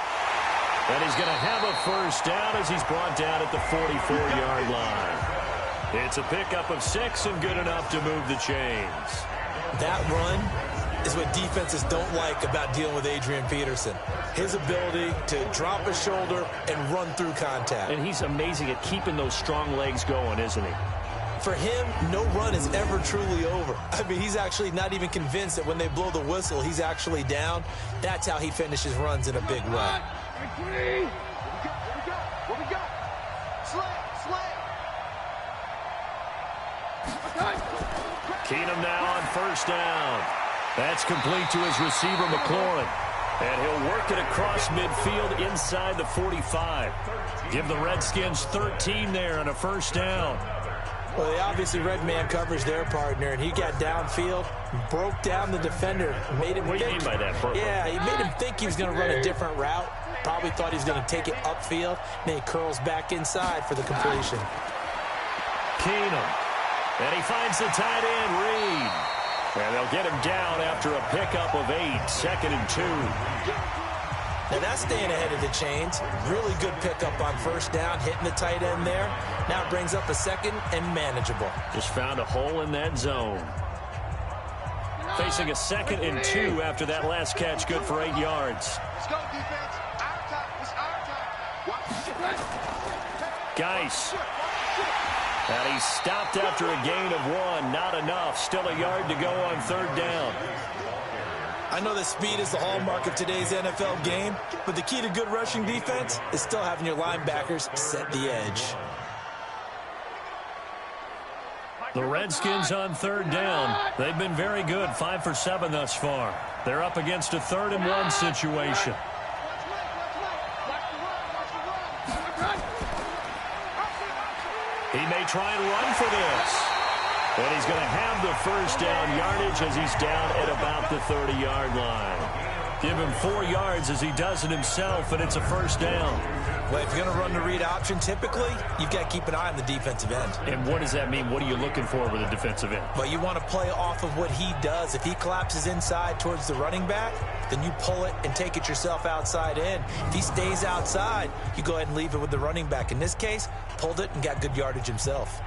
And he's going to have a first down as he's brought down at the 44-yard line. It's a pickup of 6 and good enough to move the chains. That run is what defenses don't like about dealing with Adrian Peterson. His ability to drop a shoulder and run through contact. And he's amazing at keeping those strong legs going, isn't he? For him, no run is ever truly over. I mean, he's actually not even convinced that when they blow the whistle, he's actually down. That's how he finishes runs in a big run. Here we go. Slam. Keenum now on first down. That's complete to his receiver, McLaurin. And he'll work it across midfield inside the 45. Give the Redskins 13 there and a first down. Well, they obviously red man coverage their partner, and he got downfield, broke down the defender, made him What do you mean by that, Burke? Yeah, he made him think he was going to run a different route. Probably thought he was going to take it upfield. Then he curls back inside for the completion. Keenum. And he finds the tight end, Reed. And they'll get him down after a pickup of 8, 2nd and 2. Now that's staying ahead of the chains. Really good pickup on first down, hitting the tight end there. Now it brings up a 2nd and manageable. Just found a hole in that zone. Facing a 2nd and 2 after that last catch, good for 8 yards. Let's go, defense. Our time. It's our time. Watch it. Geis. And he stopped after a gain of 1. Not enough. Still a yard to go on 3rd down. I know that speed is the hallmark of today's NFL game, but the key to good rushing defense is still having your linebackers set the edge. The Redskins on 3rd down. They've been very good, 5 for 7 thus far. They're up against a 3rd and 1 situation. He may try and run for this. And he's going to have the first down yardage as he's down at about the 30-yard line. Give him 4 yards as he does it himself, and it's a first down. Well, if you're going to run the read option, typically, you've got to keep an eye on the defensive end. And what does that mean? What are you looking for with a defensive end? Well, you want to play off of what he does. If he collapses inside towards the running back, then you pull it and take it yourself outside in. If he stays outside, you go ahead and leave it with the running back. In this case, pulled it and got good yardage himself.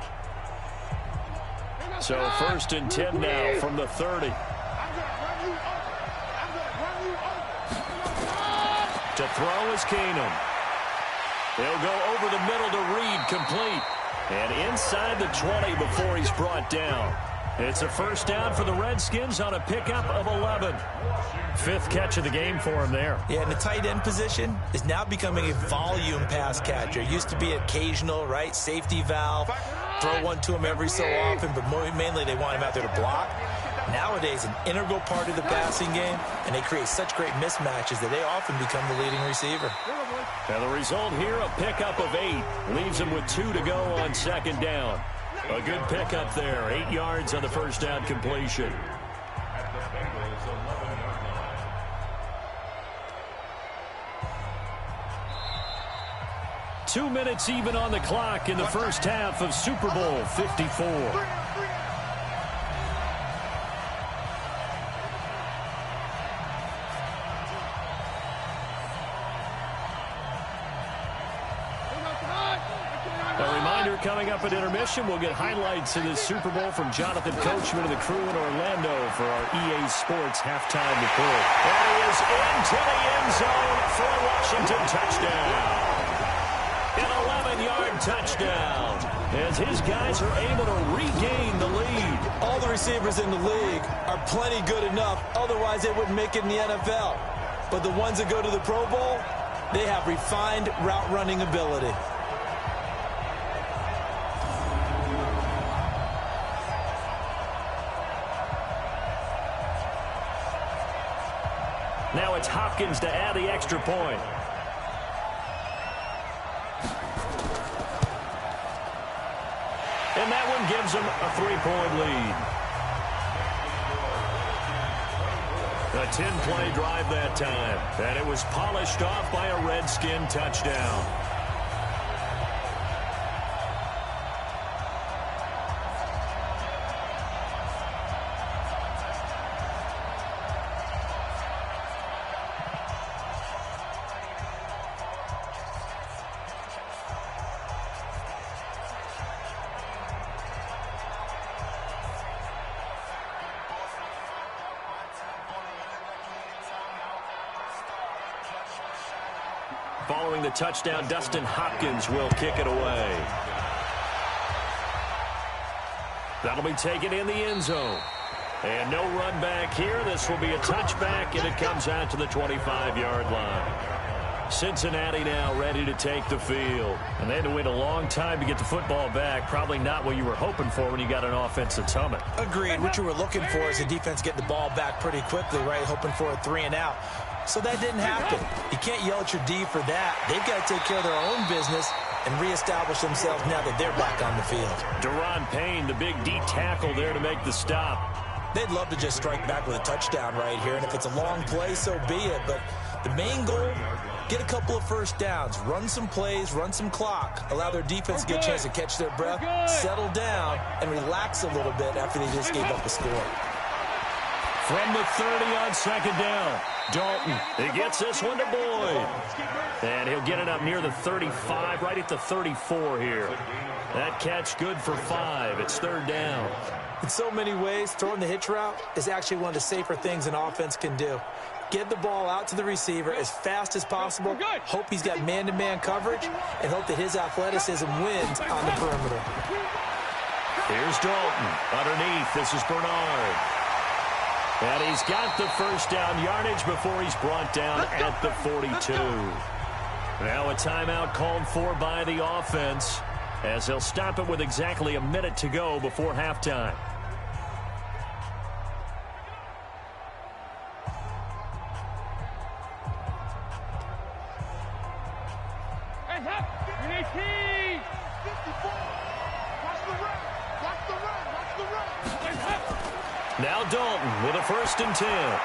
So 1st and 10 now from the 30. To throw is Keenum. He'll go over the middle to Reed, complete. And inside the 20 before he's brought down. It's a 1st down for the Redskins on a pickup of 11. 5th catch of the game for him there. Yeah, and the tight end position is now becoming a volume pass catcher. It used to be occasional, right? Safety valve. Throw one to him every so often, but mainly they want him out there to block. Nowadays, an integral part of the passing game, and they create such great mismatches that they often become the leading receiver. And the result here, a pickup of 8. Leaves him with 2 to go on 2nd down. A good pickup there. 8 yards on the 1st down completion. At the Bengals' 11-yard line. 2 minutes even on the clock in the 1st half of Super Bowl 54. Coming up at intermission, we'll get highlights of this Super Bowl from Jonathan Coachman and the crew in Orlando for our EA Sports halftime report. And he is into the end zone for a Washington touchdown. An 11-yard touchdown as his guys are able to regain the lead. All the receivers in the league are plenty good enough, otherwise they wouldn't make it in the NFL. But the ones that go to the Pro Bowl, they have refined route running ability. Now it's Hopkins to add the extra point. And that one gives them a 3-point lead. A 10-play drive that time. And it was polished off by a Redskin touchdown. Following the touchdown, Dustin Hopkins will kick it away. That'll be taken in the end zone. And no run back here. This will be a touchback, and it comes out to the 25-yard line. Cincinnati now ready to take the field. And they had to wait a long time to get the football back. Probably not what you were hoping for when you got an offensive summit. Agreed. What you were looking for is the defense get the ball back pretty quickly, right? Hoping for a 3-and-out. So that didn't happen. You can't yell at your D for that. They've got to take care of their own business and reestablish themselves now that they're back on the field. Deron Payne, the big D tackle there to make the stop. They'd love to just strike back with a touchdown right here, and if it's a long play, so be it. But the main goal, get a couple of first downs, run some plays, run some clock, allow their defense to get a chance to catch their breath, settle down, and relax a little bit after they just gave up a score. From the 30 on 2nd down, Dalton. He gets this one to Boyd. And he'll get it up near the 35, right at the 34 here. That catch good for 5. It's 3rd down. In so many ways, throwing the hitch route is actually one of the safer things an offense can do. Get the ball out to the receiver as fast as possible, hope he's got man-to-man coverage, and hope that his athleticism wins on the perimeter. Here's Dalton. Underneath, this is Bernard. And he's got the first down yardage before he's brought down at the 42. Now a timeout called for by the offense as they'll stop it with exactly a minute to go before halftime. Now Dalton with a 1st and 10.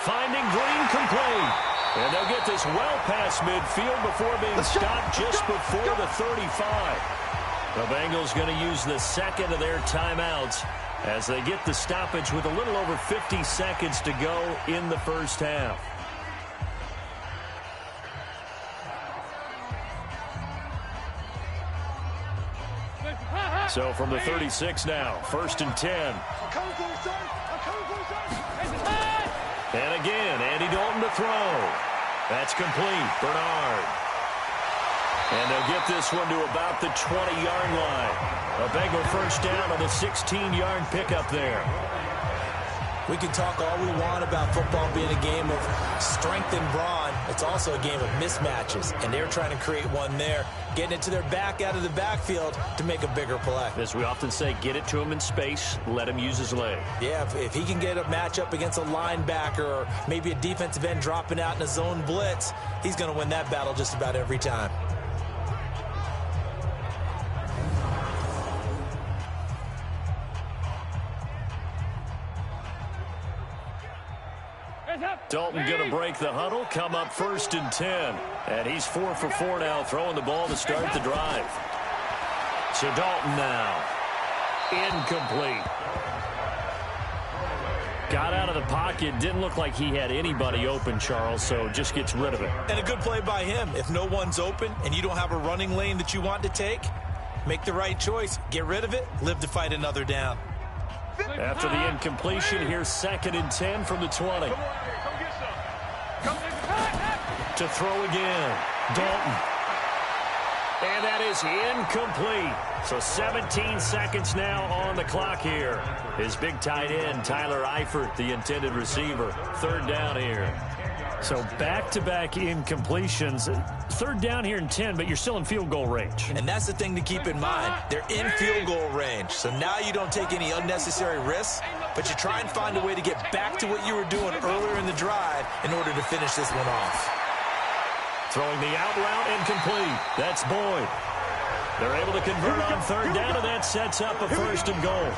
Finding Green complete. And they'll get this well past midfield before being stopped just before the 35. The Bengals going to use the second of their timeouts as they get the stoppage with a little over 50 seconds to go in the first half. So from the 36 now, 1st and 10. I'm coming for you, son. I'm coming for you, son. And again, Andy Dalton to throw. That's complete. Bernard. And they'll get this one to about the 20-yard line. A Bengal first down on the 16-yard pickup there. We can talk all we want about football being a game of strength and brawn. It's also a game of mismatches, and they're trying to create one there, getting it to their back out of the backfield to make a bigger play. As we often say, get it to him in space, let him use his leg. Yeah, if he can get a matchup against a linebacker or maybe a defensive end dropping out in a zone blitz, he's going to win that battle just about every time. Dalton going to break the huddle, come up 1st and 10. And he's 4 for 4 now, throwing the ball to start the drive. So Dalton now. Incomplete. Got out of the pocket. Didn't look like he had anybody open, Charles, so just gets rid of it. And a good play by him. If no one's open and you don't have a running lane that you want to take, make the right choice. Get rid of it. Live to fight another down. After the incompletion, here's 2nd and 10 from the 20. To throw again. Dalton. And that is incomplete. So 17 seconds now on the clock here. His big tight end, Tyler Eifert, the intended receiver. 3rd down here. So back-to-back incompletions. 3rd down here in 10, but you're still in field goal range. And that's the thing to keep in mind. They're in field goal range. So now you don't take any unnecessary risks, but you try and find a way to get back to what you were doing earlier in the drive in order to finish this one off. Throwing the out route incomplete. That's Boyd. They're able to convert on 3rd down, and that sets up a 1st and goal.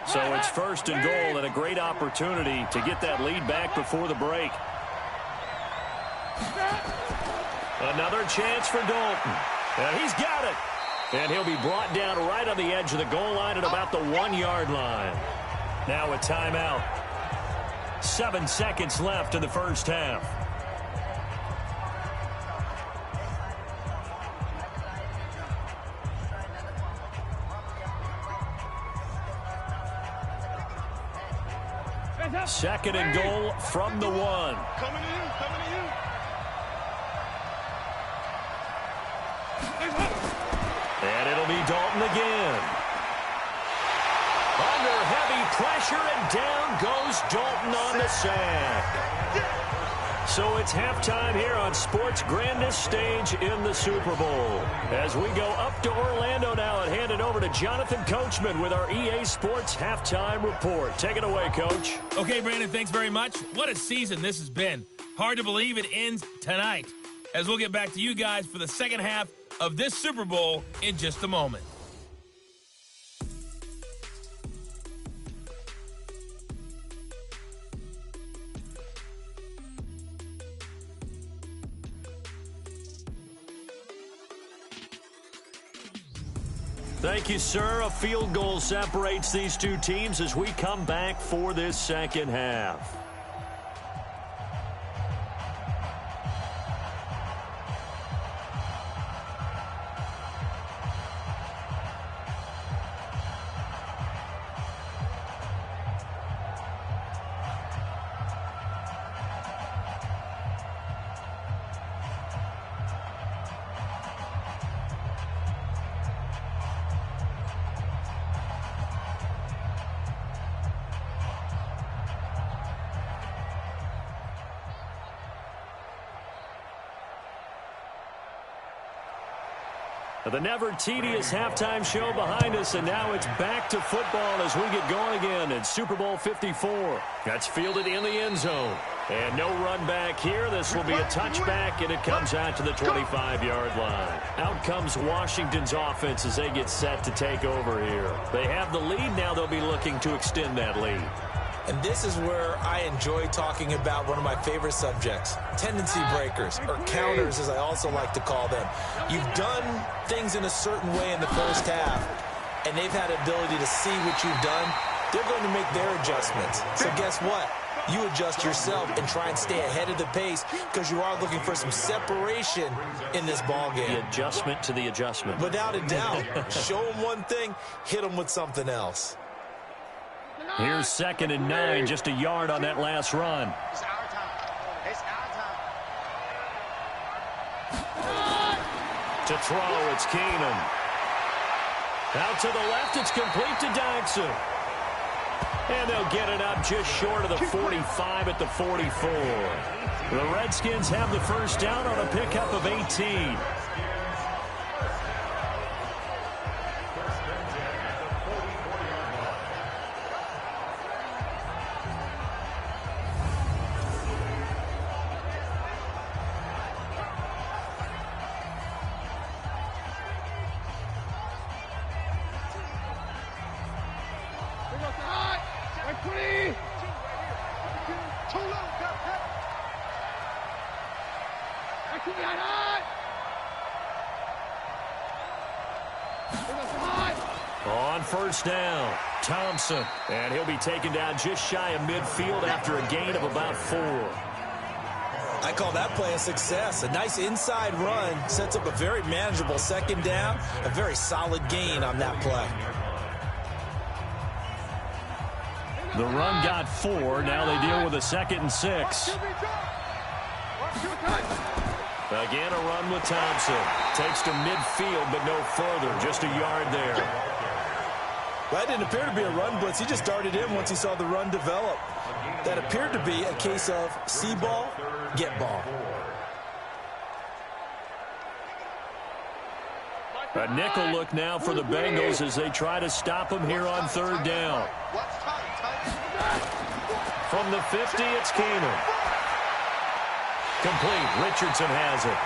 So it's 1st and goal, and a great opportunity to get that lead back before the break. Another chance for Dalton. And he's got it. And he'll be brought down right on the edge of the goal line at about the 1-yard line. Now a timeout. 7 seconds left in the first half. Second and goal from the 1. Coming to you, coming to you. And it'll be Dalton again. Under heavy pressure, and down goes Dalton on the sack. So it's halftime here on sports' grandest stage in the Super Bowl. As we go up to Orlando now and hand it over to Jonathan Coachman with our EA Sports Halftime Report. Take it away, Coach. Okay, Brandon, thanks very much. What a season this has been. Hard to believe it ends tonight, as we'll get back to you guys for the second half of this Super Bowl in just a moment. Thank you, sir. A field goal separates these two teams as we come back for this second half. The never tedious halftime show behind us, and now it's back to football as we get going again in Super Bowl 54. That's fielded in the end zone. And no run back here. This will be a touchback, and it comes out to the 25-yard line. Out comes Washington's offense as they get set to take over here. They have the lead. Now they'll be looking to extend that lead. And this is where I enjoy talking about one of my favorite subjects, tendency breakers, or counters as I also like to call them. You've done things in a certain way in the first half, and they've had the ability to see what you've done. They're going to make their adjustments. So guess what? You adjust yourself and try and stay ahead of the pace because you are looking for some separation in this ball game. The adjustment to the adjustment. Without a doubt. Show them one thing, hit them with something else. Here's 2nd and 9, just a yard on that last run. It's our time. It's our time. To throw, it's Keenum. Out to the left, it's complete to Dodson. And they'll get it up just short of the 45 at the 44. The Redskins have the first down on a pickup of 18. On first down, Thompson, and he'll be taken down just shy of midfield after a gain of about 4. I call that play a success. A nice inside run sets up a very manageable 2nd down, a very solid gain on that play. The run got 4. Now they deal with a 2nd and 6. Again, a run with Thompson. Takes to midfield, but no further. Just a yard there. That didn't appear to be a run blitz. He just darted in once he saw the run develop. That appeared to be a case of see ball, get ball. A nickel look now for the Bengals as they try to stop him here on 3rd down. From the 50, it's Keenum. Complete. Richardson has it.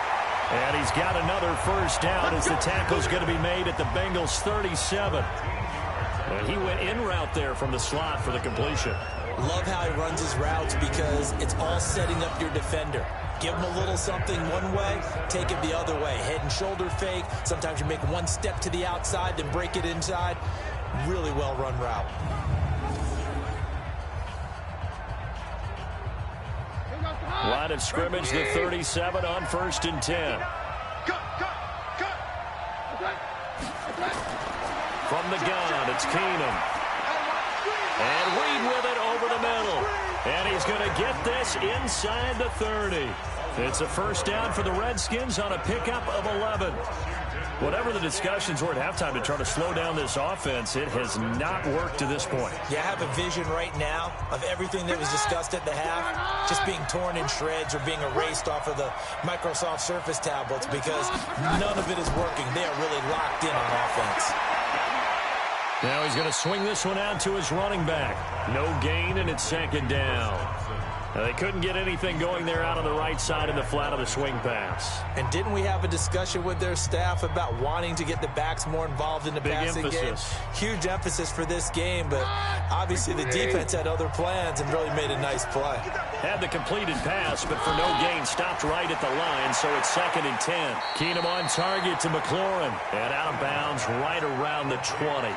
And he's got another first down as the tackle's going to be made at the Bengals 37. And he went in route there from the slot for the completion. Love how he runs his routes because it's all setting up your defender. Give him a little something one way, take it the other way. Head and shoulder fake. Sometimes you make one step to the outside, then break it inside. Really well run route. Line of scrimmage, the 37 on 1st and 10. From the gun, it's Keenum. And Reed with it over the middle. And he's going to get this inside the 30. It's a first down for the Redskins on a pickup of 11. Whatever the discussions were at halftime to try to slow down this offense, it has not worked to this point. Yeah, I have a vision right now of everything that was discussed at the half just being torn in shreds or being erased off of the Microsoft Surface tablets because none of it is working. They are really locked in on offense. Now he's going to swing this one out to his running back. No gain, and it's 2nd down. Now they couldn't get anything going there out on the right side in the flat of the swing pass. And didn't we have a discussion with their staff about wanting to get the backs more involved in the passing game? Huge emphasis for this game, but obviously the defense had other plans and really made a nice play. Had the completed pass, but for no gain, stopped right at the line, so it's 2nd and 10. Keenum on target to McLaurin, and out of bounds right around the 20.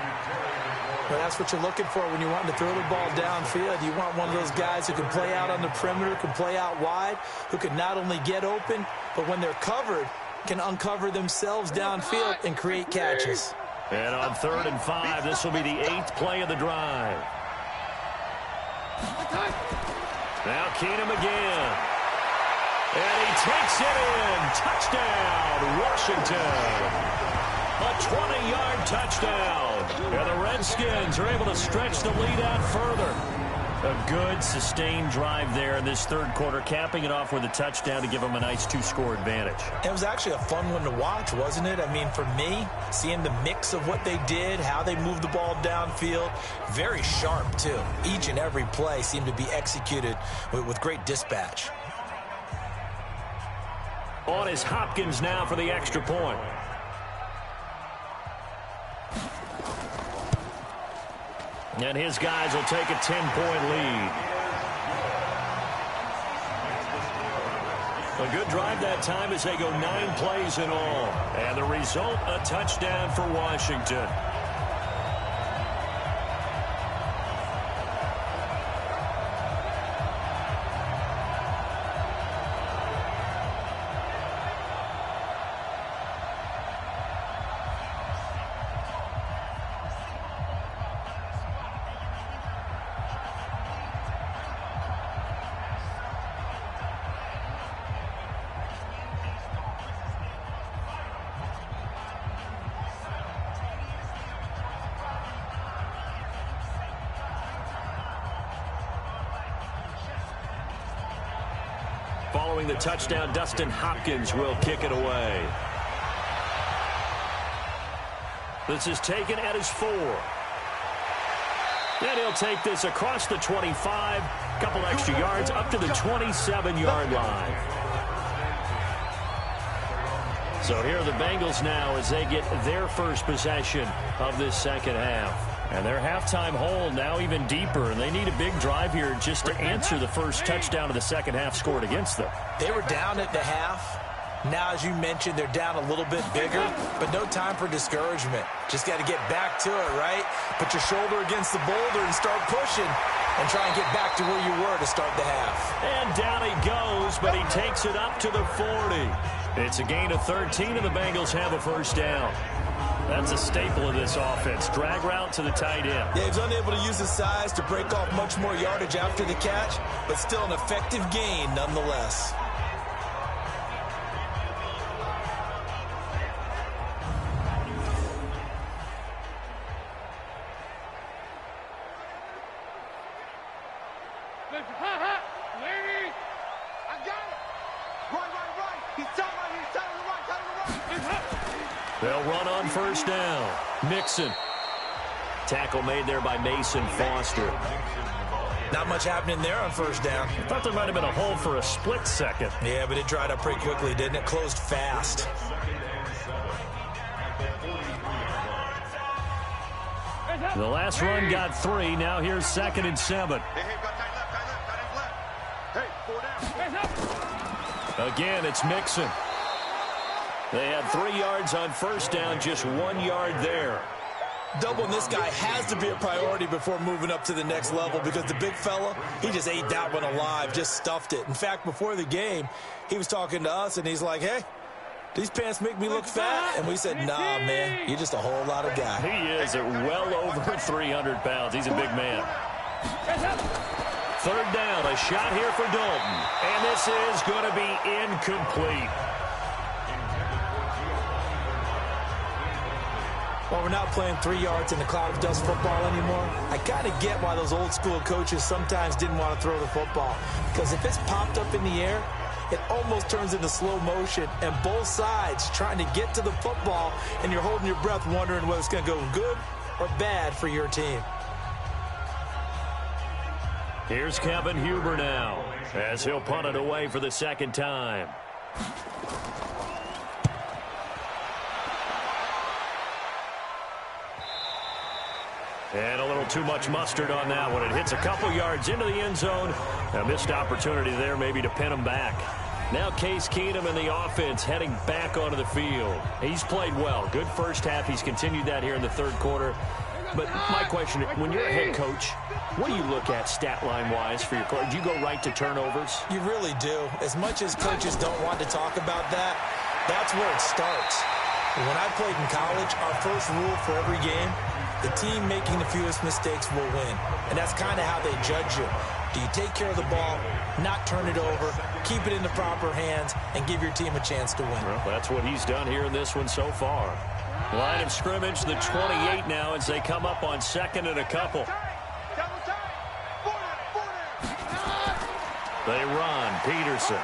Well, that's what you're looking for when you want to throw the ball downfield. You want one of those guys who can play out on the perimeter, can play out wide, who can not only get open, but when they're covered, can uncover themselves downfield and create catches. And on 3rd and 5, this will be the 8th play of the drive. Now Keenum again. And he takes it in. Touchdown, Washington. A 20-yard touchdown. And the Redskins are able to stretch the lead out further. A good, sustained drive there in this third quarter, capping it off with a touchdown to give them a nice 2-score advantage. It was actually a fun one to watch, wasn't it? I mean, for me, seeing the mix of what they did, how they moved the ball downfield, very sharp, too. Each and every play seemed to be executed with great dispatch. On is Hopkins now for the extra point. And his guys will take a 10-point lead. A good drive that time as they go 9 plays in all. And the result, a touchdown for Washington. Following the touchdown, Dustin Hopkins will kick it away. This is taken at his 4. And he'll take this across the 25, couple extra yards up to the 27-yard line. So here are the Bengals now as they get their first possession of this second half. And their halftime hole now even deeper, and they need a big drive here just to answer the first touchdown of the second half scored against them. They were down at the half. Now, as you mentioned, they're down a little bit bigger, but no time for discouragement. Just got to get back to it, right? Put your shoulder against the boulder and start pushing and try and get back to where you were to start the half. And down he goes, but he takes it up to the 40. It's a gain of 13, and the Bengals have a first down. That's a staple of this offense. Drag route to the tight end. Yeah, he's unable to use his size to break off much more yardage after the catch, but still an effective gain nonetheless. They'll run on first down. Mixon. Tackle made there by Mason Foster. Not much happening there on first down. I thought there might have been a hole for a split second. Yeah, but it dried up pretty quickly, didn't it? Closed fast. The last run got 3. Now here's 2nd and 7. Again, it's Mixon. They had 3 yards on first down, just 1 yard there. Doubling this guy has to be a priority before moving up to the next level because the big fella, he just ate that one alive, just stuffed it. In fact, before the game, he was talking to us, and he's like, hey, these pants make me look fat. And we said, nah, man, you're just a whole lot of guy. He is at well over 300 pounds. He's a big man. 3rd down, a shot here for Dalton. And this is going to be incomplete. Well, we're not playing 3 yards in the cloud of dust football anymore. I kind of get why those old school coaches sometimes didn't want to throw the football. Because if it's popped up in the air, it almost turns into slow motion. And both sides trying to get to the football, and you're holding your breath wondering whether it's going to go good or bad for your team. Here's Kevin Huber now as he'll punt it away for the 2nd time. And a little too much mustard on that one. It hits a couple yards into the end zone. A missed opportunity there maybe to pin him back. Now Case Keenum and the offense heading back onto the field. He's played well. Good first half. He's continued that here in the 3rd quarter. But my question, when you're a head coach, what do you look at stat line-wise for your coach? Do you go right to turnovers? You really do. As much as coaches don't want to talk about that, that's where it starts. When I played in college, our first rule for every game, the team making the fewest mistakes will win. And that's kind of how they judge you. Do you take care of the ball, not turn it over, keep it in the proper hands, and give your team a chance to win? Well, that's what he's done here in this one so far. Line of scrimmage, the 28 now as they come up on 2nd and a couple. They run. Peterson.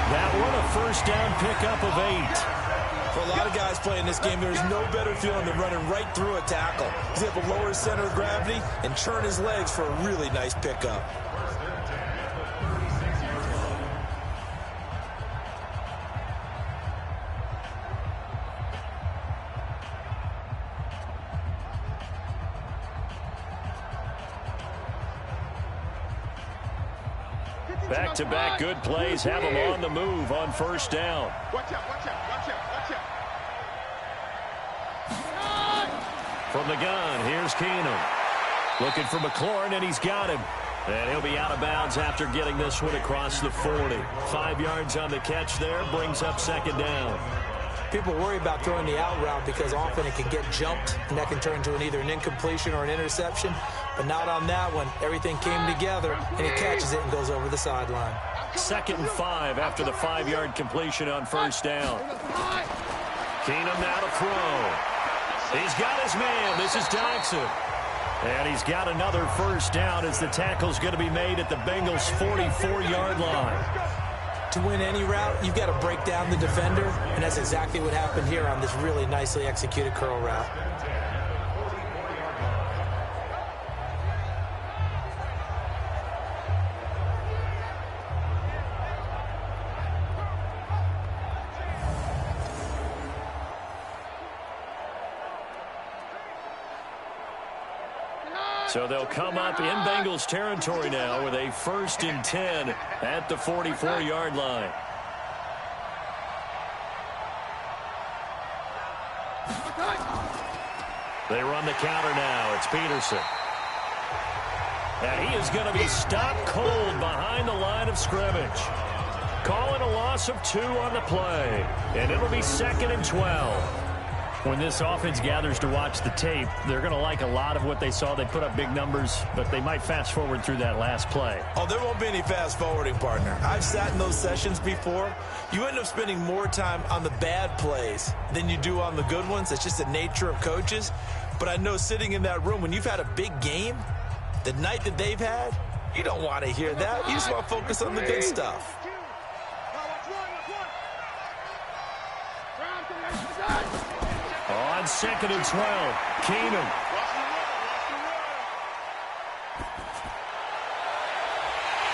That one a first down pickup of 8. For a lot of guys playing this game, there's no better feeling than running right through a tackle. He's able to lower his center of gravity and turn his legs for a really nice pickup. Back-to-back good plays have them on the move on first down. Watch out, watch out, watch out, watch out. From the gun, here's Keenum. Looking for McLaurin, and he's got him. And he'll be out of bounds after getting this one across the 40. 5 yards on the catch there, brings up second down. People worry about throwing the out route because often it can get jumped, and that can turn into either an incompletion or an interception. But not on that one. Everything came together, and he catches it and goes over the sideline. 2nd and 5 after the 5-yard completion on first down. Keenum now to throw. He's got his man. This is Dodson. And he's got another first down as the tackle's going to be made at the Bengals' 44-yard line. To win any route, you've got to break down the defender, and that's exactly what happened here on this really nicely executed curl route. So they'll come up in Bengals territory now with a 1st and 10 at the 44-yard line. They run the counter now. It's Peterson. And he is going to be stopped cold behind the line of scrimmage. Calling a loss of 2 on the play. And it'll be 2nd and 12. When this offense gathers to watch the tape, they're going to like a lot of what they saw. They put up big numbers, but they might fast forward through that last play. Oh, there won't be any fast forwarding, partner. I've sat in those sessions before. You end up spending more time on the bad plays than you do on the good ones. It's just the nature of coaches. But I know sitting in that room, when you've had a big game, the night that they've had, you don't want to hear that. You just want to focus on the good stuff. On 2nd and 12, Keenum.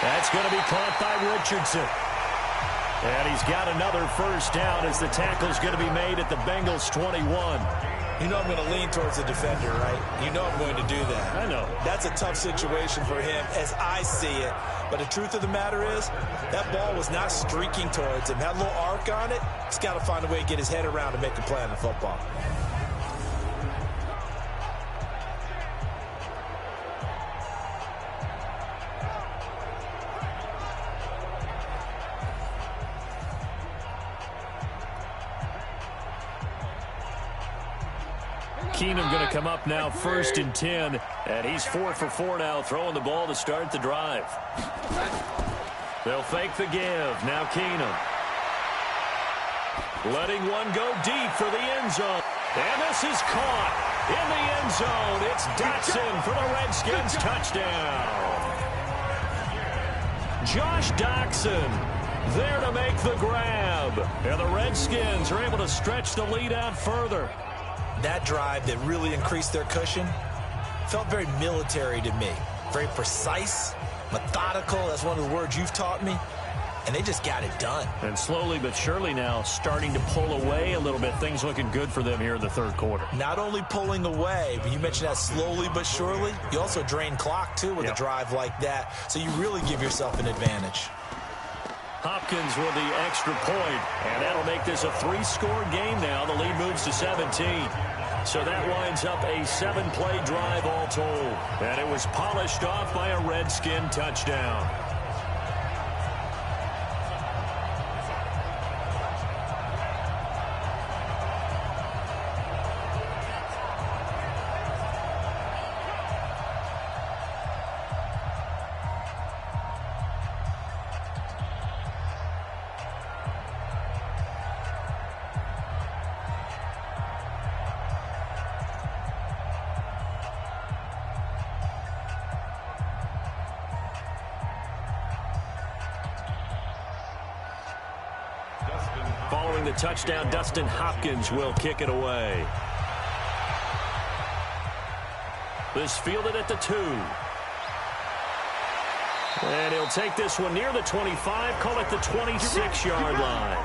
That's going to be caught by Richardson. And he's got another first down as the tackle's going to be made at the Bengals' 21. You know I'm going to lean towards the defender, right? You know I'm going to do that. I know. That's a tough situation for him as I see it. But the truth of the matter is, that ball was not streaking towards him. That little arc on it, he's got to find a way to get his head around and make a play on the football. Keenum going to come up now 1st and 10, and he's 4 for 4 now, throwing the ball to start the drive. They'll fake the give. Now Keenum. Letting one go deep for the end zone. And this is caught in the end zone. It's Dotson for the Redskins touchdown. Josh Dotson there to make the grab. And the Redskins are able to stretch the lead out further. That drive that really increased their cushion felt very military to me. Very precise, methodical. That's one of the words you've taught me. And they just got it done. And slowly but surely now starting to pull away a little bit. Things looking good for them here in the 3rd quarter. Not only pulling away, but you mentioned that slowly but surely. You also drain clock, too, with a drive like that. So you really give yourself an advantage. Hopkins with the extra point, and that'll make this a 3-score game now. The lead moves to 17. So that winds up a 7-play drive all told. And it was polished off by a Redskin touchdown. Following the touchdown, Dustin Hopkins will kick it away. This fielded at the 2. And he'll take this one near the 25, call it the 26-yard line.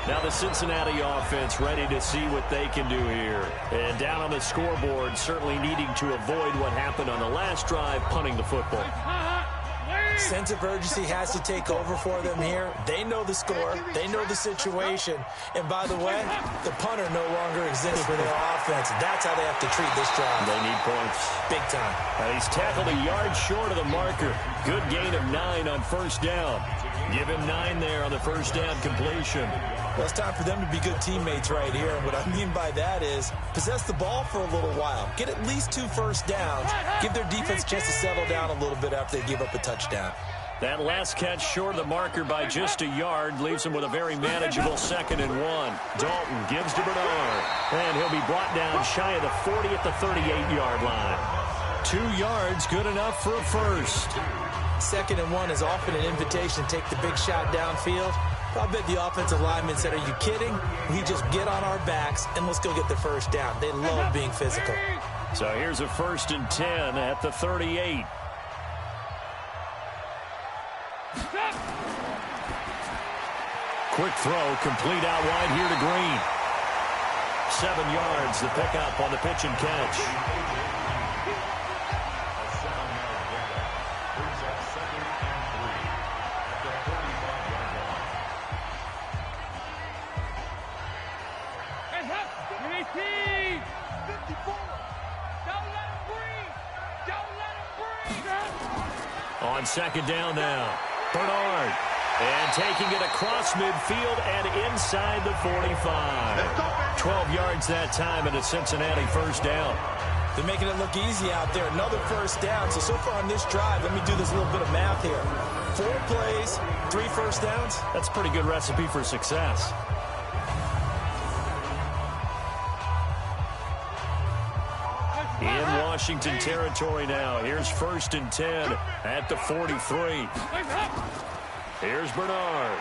Now the Cincinnati offense ready to see what they can do here. And down on the scoreboard, certainly needing to avoid what happened on the last drive, punting the football. Sense of urgency has to take over for them here. They know the score. They know the situation. And by the way, the punter no longer exists for their offense. That's how they have to treat this drive. They need points. Big time. And he's tackled a yard short of the marker. Good gain of 9 on first down. Give him 9 there on the first down completion. Well, it's time for them to be good teammates right here. And what I mean by that is possess the ball for a little while. Get at least 2 first downs. Give their defense a chance to settle down a little bit after they give up a touchdown. That last catch short of the marker by just a yard leaves him with a very manageable 2nd and 1. Dalton gives to Bernard. And he'll be brought down shy of the 40 at the 38-yard line. 2 yards, good enough for a first. 2nd and 1 is often an invitation to take the big shot downfield. I bet the offensive lineman said, are you kidding? We just get on our backs and let's go get the first down. They love being physical. So here's a 1st and 10 at the 38. Quick throw, complete out wide here to Green. 7 yards, the pickup on the pitch and catch. On 2nd down now, Bernard. And taking it across midfield and inside the 45. 12 yards that time and a Cincinnati first down. They're making it look easy out there. Another first down. So far on this drive, let me do this little bit of math here. 4 plays, 3 first downs. That's a pretty good recipe for success. In Washington territory now. Here's 1st and 10 at the 43. Here's Bernard.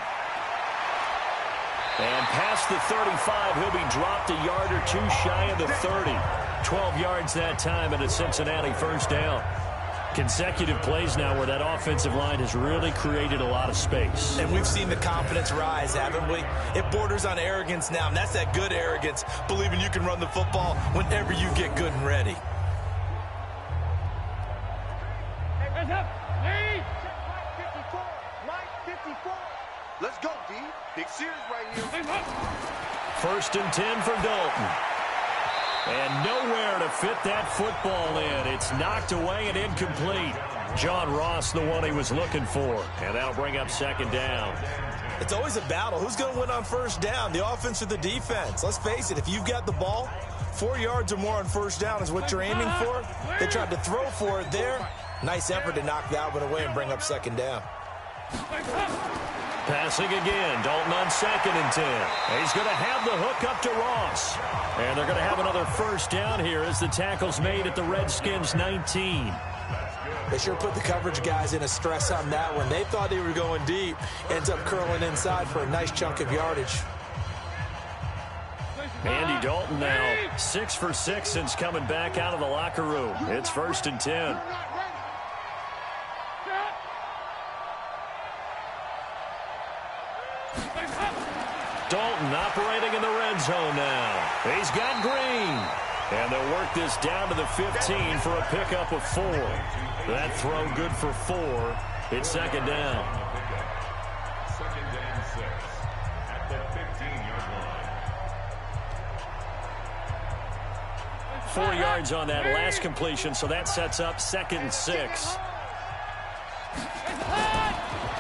And past the 35, he'll be dropped a yard or 2 shy of the 30. 12 yards that time and a Cincinnati first down. Consecutive plays now where that offensive line has really created a lot of space. And we've seen the confidence rise, haven't we? It borders on arrogance now, and that's that good arrogance, believing you can run the football whenever you get good and ready. Let's go, D. Big series right here. 1st and 10 for Dalton. And nowhere to fit that football in. It's knocked away and incomplete. John Ross, the one he was looking for. And that'll bring up 2nd down. It's always a battle. Who's going to win on first down, the offense or the defense? Let's face it, if you've got the ball, 4 yards or more on first down is what you're aiming for. They tried to throw for it there. Nice effort to knock that one away and bring up 2nd down. Passing again, Dalton on 2nd and 10. He's going to have the hook up to Ross. And they're going to have another first down here as the tackle's made at the Redskins 19. They sure put the coverage guys in a stress on that one. They thought they were going deep. Ends up curling inside for a nice chunk of yardage. Andy Dalton now 6 for 6 since coming back out of the locker room. It's 1st and 10. Dalton operating in the red zone now. He's got Green. And they'll work this down to the 15 for a pickup of 4. That throw good for 4. It's 2nd down. 2nd and 6 at the 15-yard line. 4 yards on that last completion, so that sets up 2nd and 6.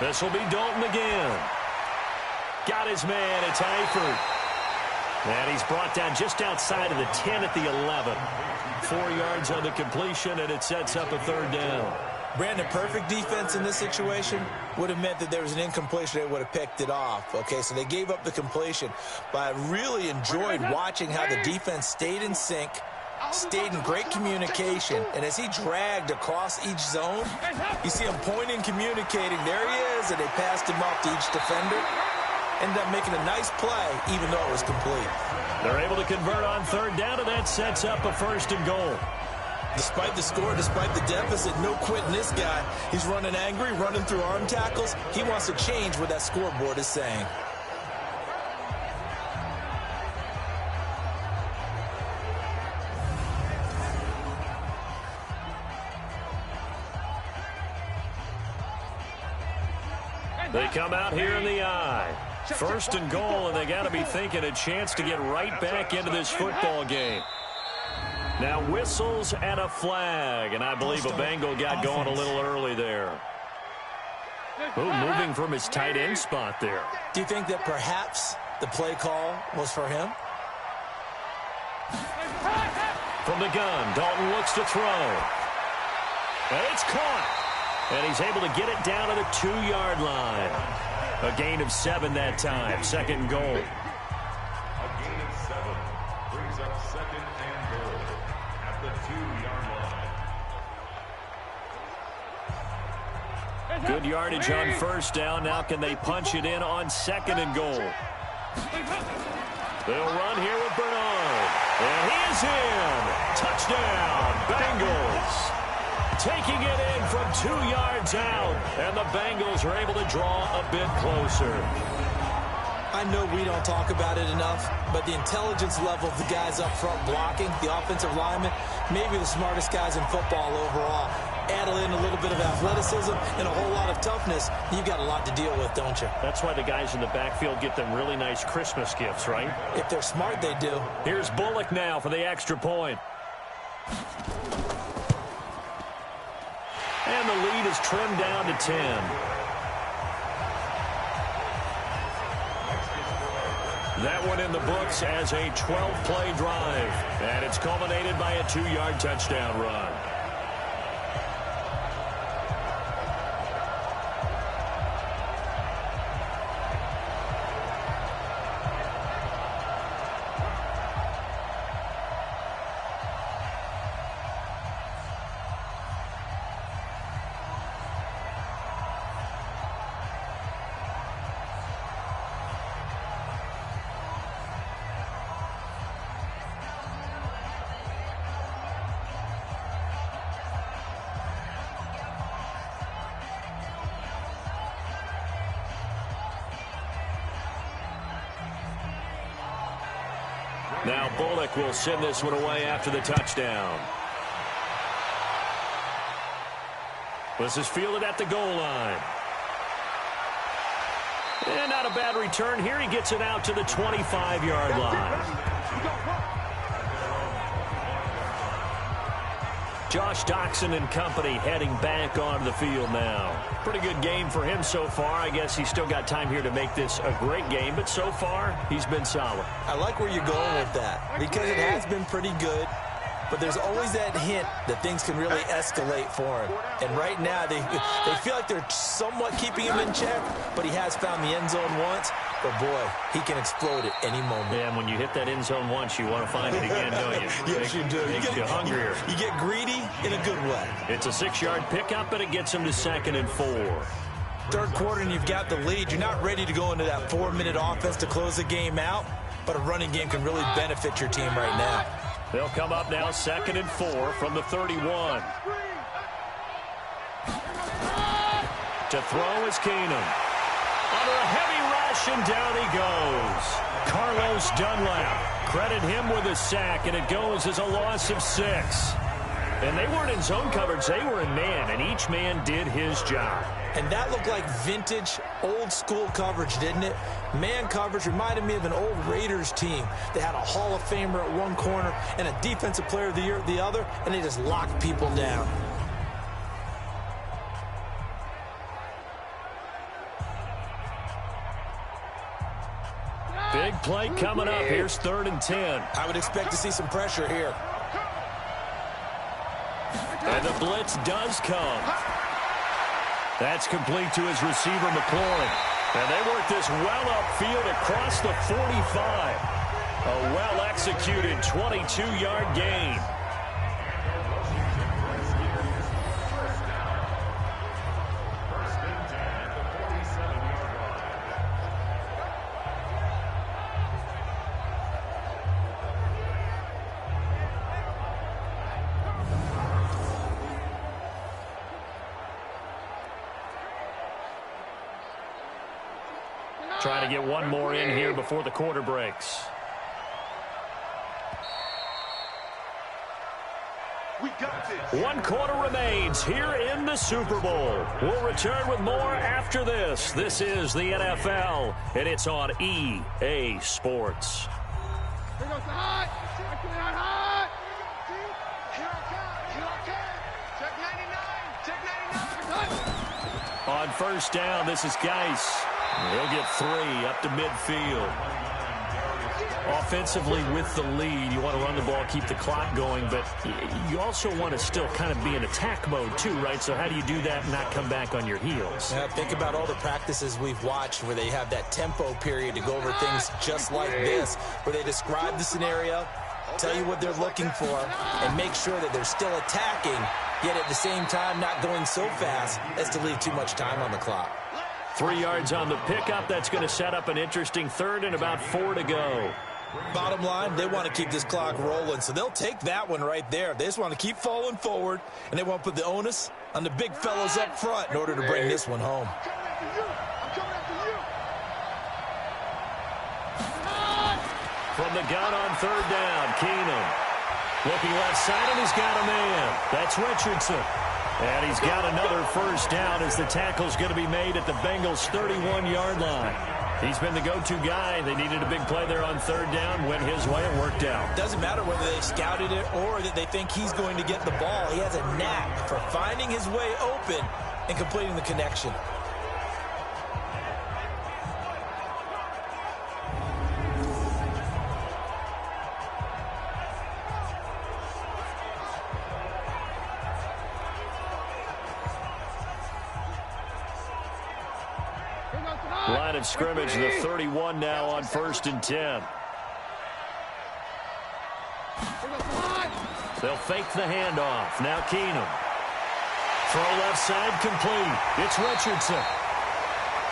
This will be Dalton again. Got his man. It's Eifert. And he's brought down just outside of the 10 at the 11. 4 yards on the completion, and it sets up a 3rd down. Brandon, perfect defense in this situation would have meant that there was an incompletion. They would have picked it off. Okay, so they gave up the completion. But I really enjoyed watching how the defense stayed in sync, stayed in great communication, and as he dragged across each zone, you see him pointing, communicating. There he is, and they passed him off to each defender. Ended up making a nice play, even though it was complete. They're able to convert on third down, and that sets up a 1st and goal. Despite the score, despite the deficit, no quitting this guy. He's running angry, running through arm tackles. He wants to change what that scoreboard is saying. They come out here in the eye. 1st and goal, and they got to be thinking a chance to get right back into this football game. Now whistles and a flag, and I believe a Bengal got going a little early there. Ooh, moving from his tight end spot there. Do you think that perhaps the play call was for him? From the gun, Dalton looks to throw. And it's caught. And he's able to get it down to the 2-yard line. A gain of 7 that time. 2nd and goal. A gain of 7 brings up 2nd and goal at the 2-yard line. Good yardage on 1st down. Now can they punch it in on 2nd and goal? They'll run here with Bernard. And he is in. Touchdown, Bengals. Taking it in from 2 yards out. And the Bengals are able to draw a bit closer. I know we don't talk about it enough, but the intelligence level of the guys up front blocking, the offensive linemen, maybe the smartest guys in football overall. Add in a little bit of athleticism and a whole lot of toughness, you've got a lot to deal with, don't you? That's why the guys in the backfield get them really nice Christmas gifts, right? If they're smart, they do. Here's Bullock now for the extra point. And the lead is trimmed down to 10. That one in the books as a 12-play drive. And it's culminated by a 2-yard touchdown run. Now Bullock will send this one away after the touchdown. This is fielded at the goal line. And not a bad return here. He gets it out to the 25-yard line. Josh Doxson and company heading back onto the field now. Pretty good game for him so far. I guess he's still got time here to make this a great game, but so far, he's been solid. I like where you're going with that because it has been pretty good, but there's always that hint that things can really escalate for him. And right now, they feel like they're somewhat keeping him in check, but he has found the end zone once. But, boy, he can explode at any moment. Yeah, and when you hit that end zone once, you want to find it again, don't you? Yes, you do. Makes you hungrier. You get greedy in a good way. It's a 6-yard pickup, and it gets him to 2nd and 4. Third quarter, and you've got the lead. You're not ready to go into that 4-minute offense to close the game out, but a running game can really benefit your team right now. They'll come up now 2nd and 4 from the 31. To throw is Keenum. Under a heavy rush, and down he goes. Carlos Dunlap. Credit him with a sack, and it goes as a loss of 6. And they weren't in zone coverage. They were in man, and each man did his job. And that looked like vintage, old-school coverage, didn't it? Man coverage reminded me of an old Raiders team. They had a Hall of Famer at one corner and a Defensive Player of the Year at the other, and they just locked people down. Big play coming up. Here's 3rd and 10. I would expect to see some pressure here. And the blitz does come. That's complete to his receiver, McLaurin. And they work this well upfield across the 45. A well-executed 22-yard gain. Trying to get one more in here before the quarter breaks. We got this. One quarter remains here in the Super Bowl. We'll return with more after this. This is the NFL, and it's on EA Sports. Here goes the high. Check 99. Check 99. On first down, this is Geis. He'll get 3 up to midfield. Offensively with the lead, you want to run the ball, keep the clock going, but you also want to still kind of be in attack mode too, right? So how do you do that and not come back on your heels? Yeah, think about all the practices we've watched where they have that tempo period to go over things just like this, where they describe the scenario, tell you what they're looking for, and make sure that they're still attacking, yet at the same time not going so fast as to leave too much time on the clock. 3 yards on the pickup. That's going to set up an interesting third and about 4 to go. Bottom line, they want to keep this clock rolling, so they'll take that one right there. They just want to keep falling forward, and they want to put the onus on the big fellows up front in order to bring this one home. From the gun on third down, Keenum. Looking left side, and he's got a man. That's Richardson. And he's got another first down as the tackle's going to be made at the Bengals' 31-yard line. He's been the go-to guy. They needed a big play there on third down. Went his way. It worked out. Doesn't matter whether they scouted it or that they think he's going to get the ball. He has a knack for finding his way open and completing the connection. Line of scrimmage, the 31 now on 1st and 10. They'll fake the handoff. Now Keenum. Throw left side complete. It's Richardson.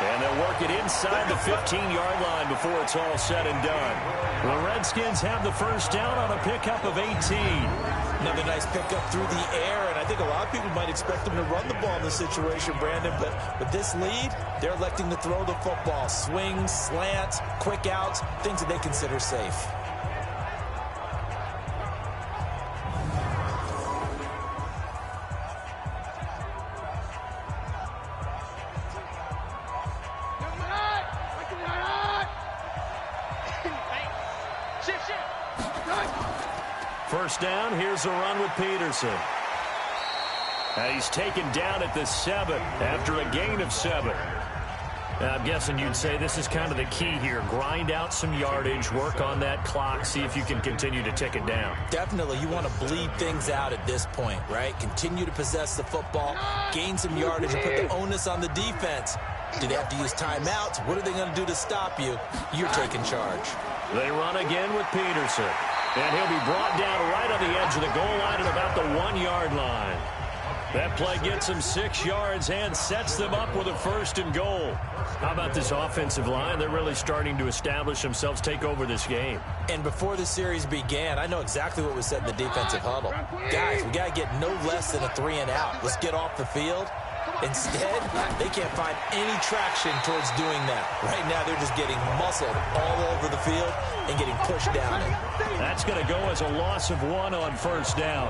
And they'll work it inside the 15-yard line before it's all said and done. The Redskins have the first down on a pickup of 18. Another nice pickup through the air, and I think a lot of people might expect them to run the ball in this situation, Brandon, but with this lead, they're electing to throw the football. Swings, slants, quick outs, things that they consider safe. First down, here's a run with Peterson. And he's taken down at the 7 after a gain of 7. Now, I'm guessing you'd say this is kind of the key here. Grind out some yardage, work on that clock, see if you can continue to tick it down. Definitely, you want to bleed things out at this point, right? Continue to possess the football, gain some yardage, and put the onus on the defense. Do they have to use timeouts? What are they going to do to stop you? You're taking charge. They run again with Peterson. And he'll be brought down right on the edge of the goal line at about the 1-yard line. That play gets him 6 yards and sets them up with a 1st and goal. How about this offensive line? They're really starting to establish themselves, take over this game. And before the series began, I know exactly what was said in the defensive huddle. Guys, we got to get no less than a 3-and-out. Let's get off the field. Instead, they can't find any traction towards doing that. Right now, they're just getting muscled all over the field and getting pushed down it. That's going to go as a loss of 1 on first down.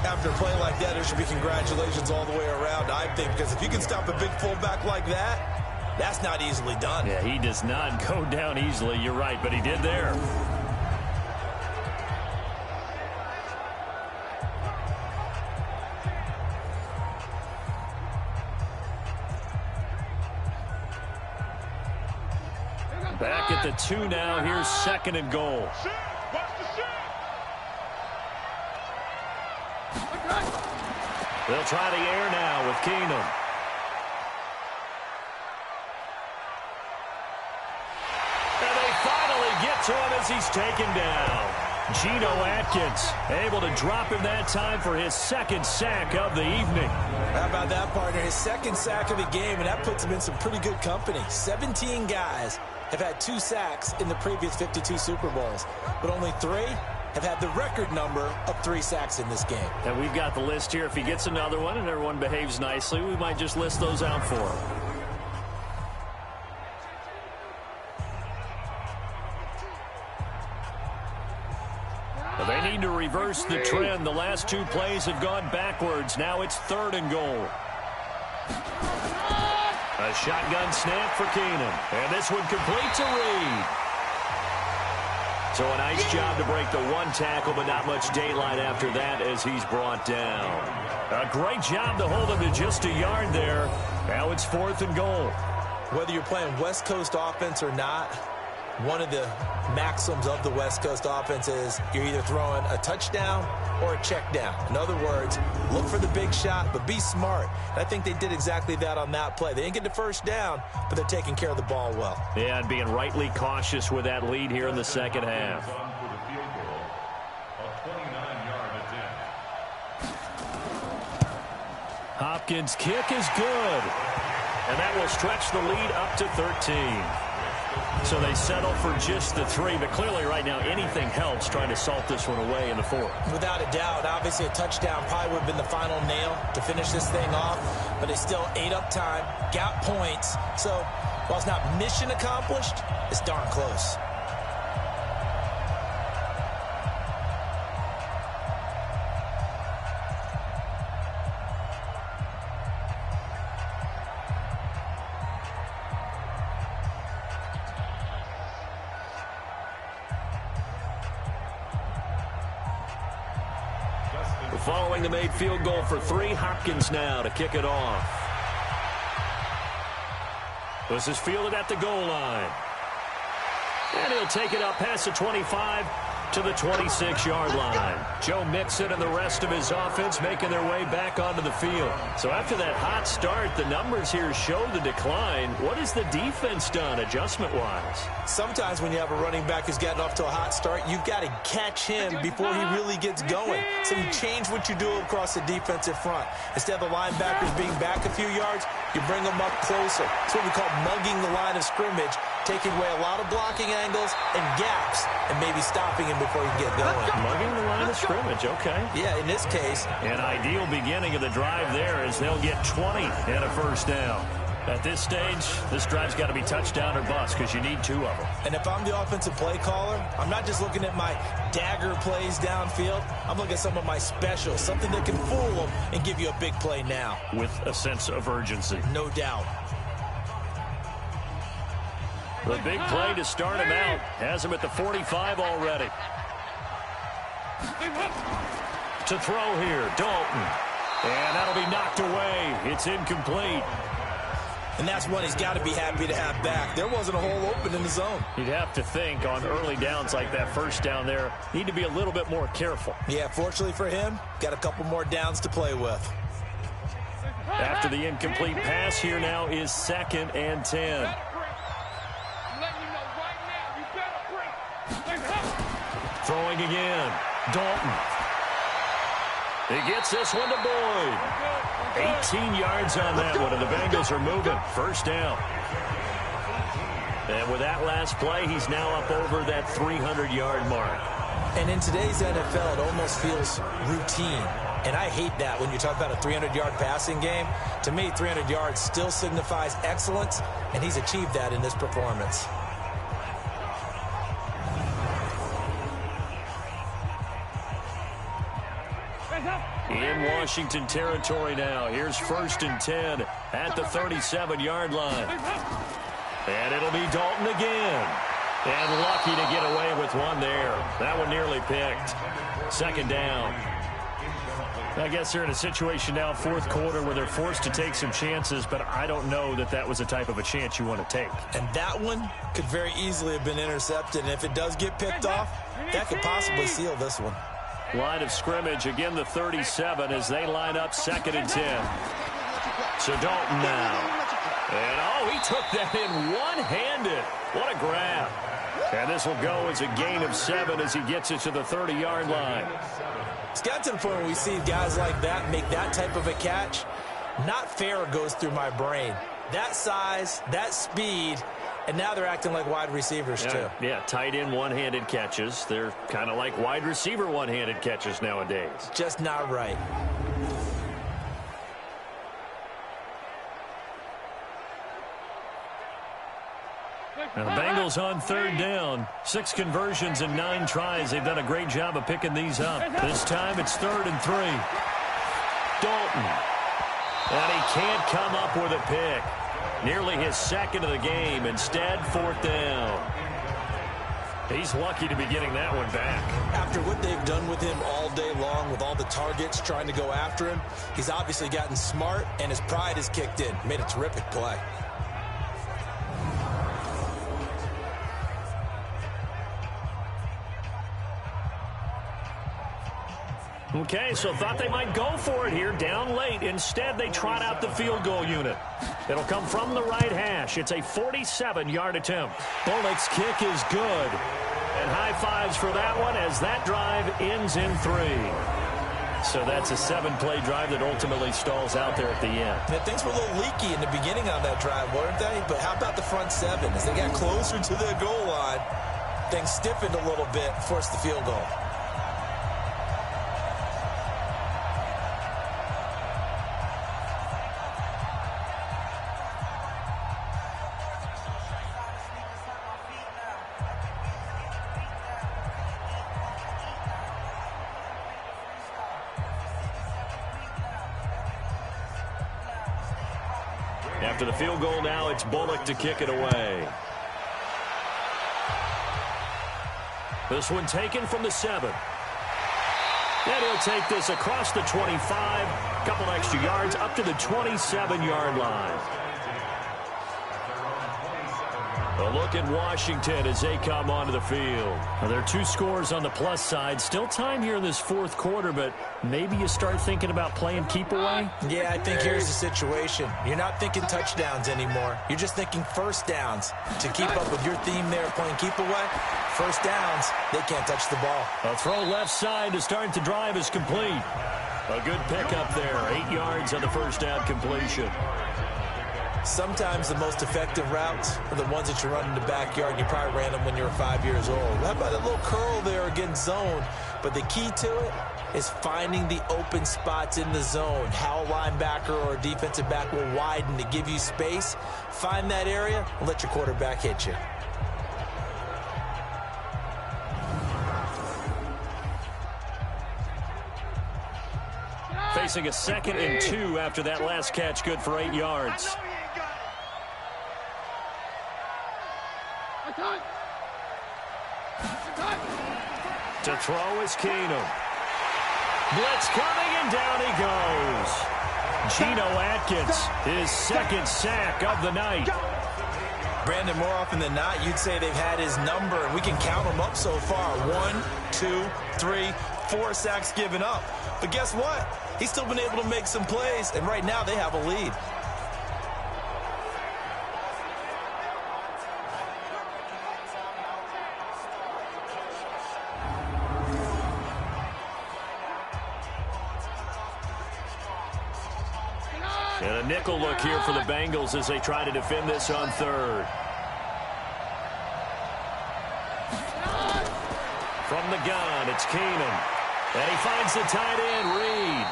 After a play like that, there should be congratulations all the way around, I think, because if you can stop a big fullback like that, that's not easily done. Yeah, he does not go down easily. You're right, but he did there. Back at the 2 now. Here's 2nd and goal. They'll try the air now with Keenum. And they finally get to him as he's taken down. Geno Atkins able to drop him that time for his second sack of the evening. How about that, partner? His second sack of the game, and that puts him in some pretty good company. 17 guys have had 2 sacks in the previous 52 Super Bowls, but only 3 have had the record number of 3 sacks in this game. And we've got the list here. If he gets another one and everyone behaves nicely, we might just list those out for him. They need to reverse the trend. The last 2 plays have gone backwards. Now it's 3rd and goal. A shotgun snap for Keenum. And this one complete to Reed. So a nice job to break the 1 tackle, but not much daylight after that as he's brought down. A great job to hold him to just a yard there. Now it's 4th and goal. Whether you're playing West Coast offense or not, one of the maxims of the West Coast offense is you're either throwing a touchdown or a check down. In other words, look for the big shot, but be smart. And I think they did exactly that on that play. They didn't get the first down, but they're taking care of the ball well. Yeah, and being rightly cautious with that lead here in the second half. Hopkins' kick is good. And that will stretch the lead up to 13. So they settle for just the 3, but clearly right now anything helps trying to salt this one away in the 4th. Without a doubt, obviously a touchdown probably would have been the final nail to finish this thing off, but they still ate up time, got points. So while it's not mission accomplished, it's darn close. Following the made field goal for 3, Hopkins now to kick it off. This is fielded at the goal line. And he'll take it up past the 25 to the 26-yard line. Joe Mixon and the rest of his offense making their way back onto the field. So after that hot start, the numbers here show the decline. What has the defense done adjustment-wise? Sometimes when you have a running back who's getting off to a hot start, you've got to catch him before he really gets going. So you change what you do across the defensive front. Instead of the linebackers being back a few yards, you bring them up closer. It's what we call mugging the line of scrimmage, taking away a lot of blocking angles and gaps and maybe stopping him before he can get going. Mugging the line of scrimmage, okay. Yeah, in this case. An ideal beginning of the drive there as they'll get 20 and a first down. At this stage, this drive's got to be touchdown or bust because you need 2 of them. And if I'm the offensive play caller, I'm not just looking at my dagger plays downfield. I'm looking at some of my specials, something that can fool them and give you a big play now. With a sense of urgency. No doubt. The big play to start him out has him at the 45 already. To throw here, Dalton. And that'll be knocked away. It's incomplete. And that's one he's got to be happy to have back. There wasn't a hole open in the zone. You'd have to think on early downs like that first down there, need to be a little bit more careful. Yeah, fortunately for him, got a couple more downs to play with. After the incomplete pass, here now is 2nd and 10. Throwing again. Dalton. He gets this one to Boyd. 18 yards on that one, and the Bengals are moving. First down. And with that last play, he's now up over that 300-yard mark. And in today's NFL, it almost feels routine. And I hate that when you talk about a 300-yard passing game. To me, 300 yards still signifies excellence, and he's achieved that in this performance. In Washington territory now. Here's 1st and 10 at the 37-yard line. And it'll be Dalton again. And lucky to get away with one there. That one nearly picked. 2nd down. I guess they're in a situation now, 4th quarter, where they're forced to take some chances, but I don't know that that was the type of a chance you want to take. And that one could very easily have been intercepted. And if it does get picked off, that could possibly seal this one. Line of scrimmage, again the 37 as they line up 2nd and 10. So Dalton now. And, oh, he took that in one-handed. What a grab. And this will go as a gain of 7 as he gets it to the 30-yard line. It's got to the point where we see guys like that make that type of a catch. Not fair goes through my brain. That size, that speed, and now they're acting like wide receivers too. Yeah, tight end one-handed catches. They're kind of like wide receiver one-handed catches nowadays. Just not right. Now the Bengals on 3rd down. 6 conversions and 9 tries. They've done a great job of picking these up. This time it's 3rd and 3. Dalton. And he can't come up with a pick. Nearly his 2nd of the game. Instead, 4th down. He's lucky to be getting that one back. After what they've done with him all day long, with all the targets trying to go after him, he's obviously gotten smart, and his pride has kicked in. Made a terrific play. Okay, so thought they might go for it here, down late. Instead, they trot out the field goal unit. It'll come from the right hash. It's a 47-yard attempt. Bullock's kick is good. And high fives for that one as that drive ends in 3. So that's a 7-play drive that ultimately stalls out there at the end. And things were a little leaky in the beginning on that drive, weren't they? But how about the front 7? As they got closer to the goal line, things stiffened a little bit, forced the field goal. After the field goal now, it's Bullock to kick it away. This one taken from the 7. And he'll take this across the 25. Couple extra yards up to the 27-yard line. A look at Washington as they come onto the field. Now, there are 2 scores on the plus side. Still time here in this 4th quarter, but maybe you start thinking about playing keep away? Yeah, I think here's the situation. You're not thinking touchdowns anymore. You're just thinking first downs. To keep up with your theme there, playing keep away, first downs, they can't touch the ball. A throw left side to start the drive is complete. A good pickup there. 8 yards on the first down completion. Sometimes the most effective routes are the ones that you run in the backyard. You probably ran them when you were 5 years old. How about a little curl there against zone? But the key to it is finding the open spots in the zone. How a linebacker or a defensive back will widen to give you space. Find that area and let your quarterback hit you. Facing a 2nd and 2 after that last catch, good for 8 yards. To throw is Keenum. Blitz coming, and down he goes. Geno Atkins, his 2nd sack of the night. Brandon, more often than not, you'd say they've had his number, and we can count them up so far. 1, 2, 3, 4 sacks given up. But guess what? He's still been able to make some plays, and right now they have a lead. And a nickel look here for the Bengals as they try to defend this on 3rd. From the gun, it's Keenum. And he finds the tight end, Reed.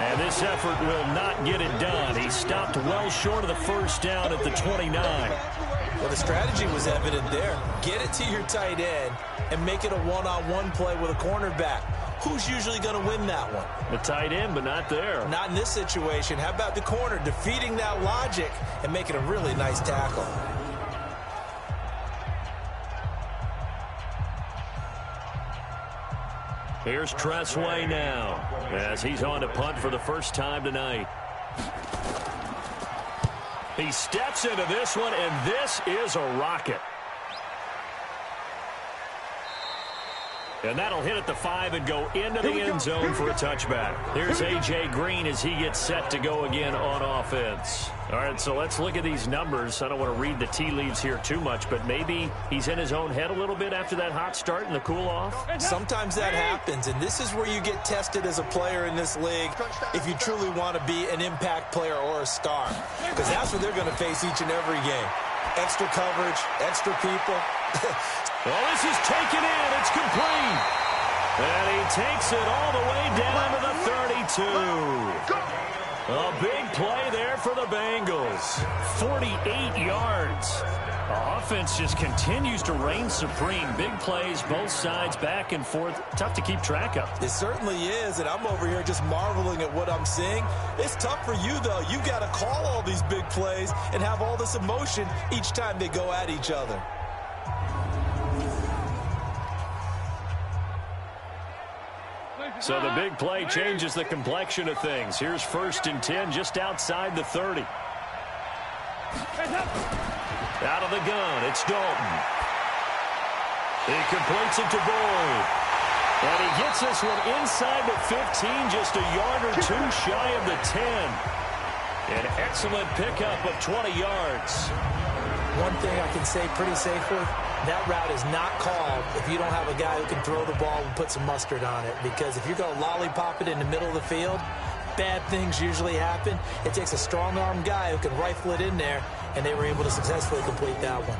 And this effort will not get it done. He stopped well short of the first down at the 29. Well, the strategy was evident there. Get it to your tight end and make it a one-on-one play with a cornerback. Who's usually going to win that one? The tight end, but not there. Not in this situation. How about the corner defeating that logic and making a really nice tackle? Here's Tressway now as he's on to punt for the first time tonight. He steps into this one, and this is a rocket. And that'll hit at the 5 and go into the end zone for a touchback. Here's A.J. Green as he gets set to go again on offense. All right, so let's look at these numbers. I don't want to read the tea leaves here too much, but maybe he's in his own head a little bit after that hot start and the cool-off. Sometimes that happens, and this is where you get tested as a player in this league if you truly want to be an impact player or a star, because that's what they're going to face each and every game. Extra coverage, extra people. Well, this is taken in. It's complete. And he takes it all the way down to the 32. A big play there for the Bengals. 48 yards. The offense just continues to reign supreme. Big plays, both sides, back and forth. Tough to keep track of. It certainly is, and I'm over here just marveling at what I'm seeing. It's tough for you, though. You've got to call all these big plays and have all this emotion each time they go at each other. So the big play changes the complexion of things. Here's 1st and 10 just outside the 30. Out of the gun, it's Dalton. He completes it to Boyd. And he gets this one inside the 15, just a yard or two shy of the 10. An excellent pickup of 20 yards. One thing I can say pretty safely, that route is not called if you don't have a guy who can throw the ball and put some mustard on it. Because if you're going to lollipop it in the middle of the field, bad things usually happen. It takes a strong-arm guy who can rifle it in there, and they were able to successfully complete that one.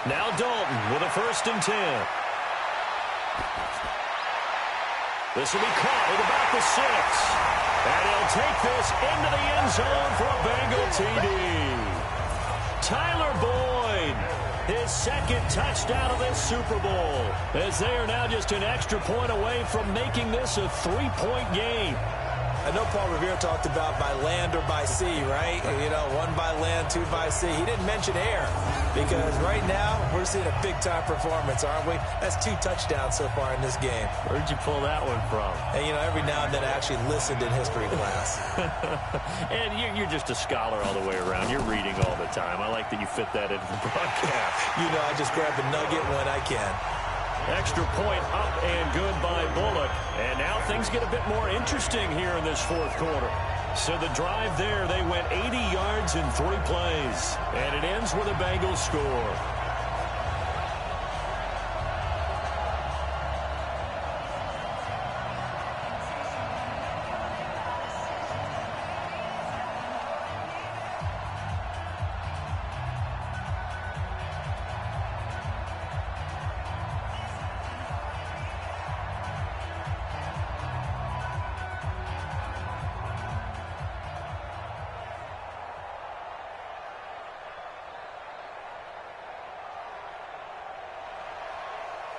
Now Dalton with a 1st and 10. This will be caught at about the 6. And he'll take this into the end zone for a Bengal TD. Tyler Boyd, his 2nd touchdown of this Super Bowl, as they are now just an extra point away from making this a 3-point game. I know Paul Revere talked about by land or by sea, right? You know, 1 by land, 2 by sea. He didn't mention air because right now we're seeing a big-time performance, aren't we? That's 2 touchdowns so far in this game. Where'd you pull that one from? And, you know, every now and then I actually listened in history class. And you're just a scholar all the way around. You're reading all the time. I like that you fit that into the broadcast. You know, I just grab a nugget when I can. Extra point up and good by Bullock. And now things get a bit more interesting here in this 4th quarter. So the drive there, they went 80 yards in 3 plays. And it ends with a Bengals score.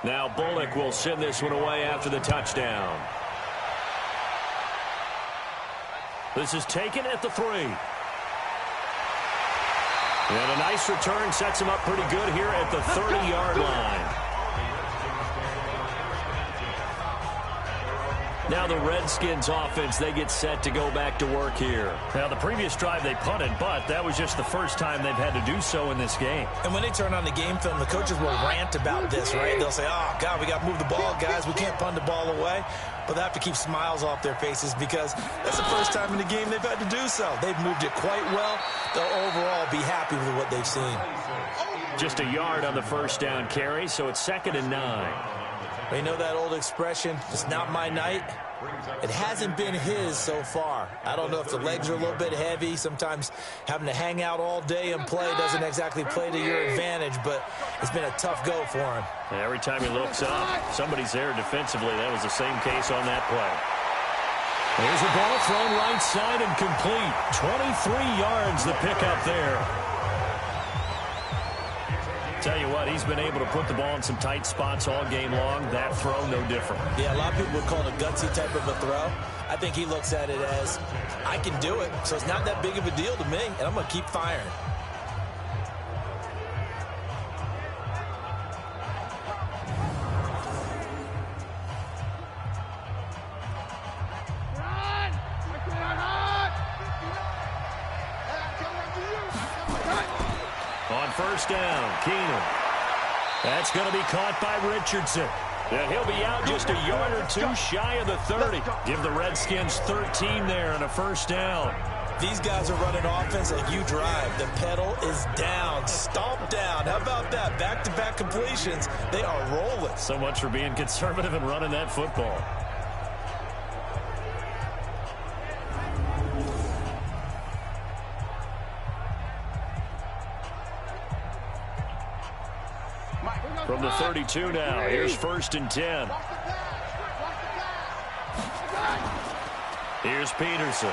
Now Bullock will send this one away after the touchdown. This is taken at the 3. And a nice return sets him up pretty good here at the 30-yard line. Now the Redskins offense, they get set to go back to work here. Now the previous drive they punted, but that was just the first time they've had to do so in this game. And when they turn on the game film, the coaches will rant about this, right? They'll say, oh, God, we got to move the ball, guys. We can't punt the ball away. But they have to keep smiles off their faces because that's the first time in the game they've had to do so. They've moved it quite well. They'll overall be happy with what they've seen. Just a yard on the 1st down carry, so it's 2nd and 9. You know that old expression, it's not my night? It hasn't been his so far. I don't know if the legs are a little bit heavy. Sometimes having to hang out all day and play doesn't exactly play to your advantage, but it's been a tough go for him. And every time he looks up, somebody's there defensively. That was the same case on that play. There's a ball thrown right side and complete. 23 yards the pickup there. Tell you what, he's been able to put the ball in some tight spots all game long. That throw, no different. Yeah, a lot of people would call it a gutsy type of a throw. I think he looks at it as, I can do it, so it's not that big of a deal to me, and I'm going to keep firing. first down. Keenum. That's going to be caught by Richardson. And he'll be out just a yard or two shy of the 30. Give the Redskins 13 there and a first down. These guys are running offense like you drive. The pedal is down, stomp down. How about that? Back-to-back completions. They are rolling. So much for being conservative and running that football. From the 32 now, here's 1st and 10. Here's Peterson.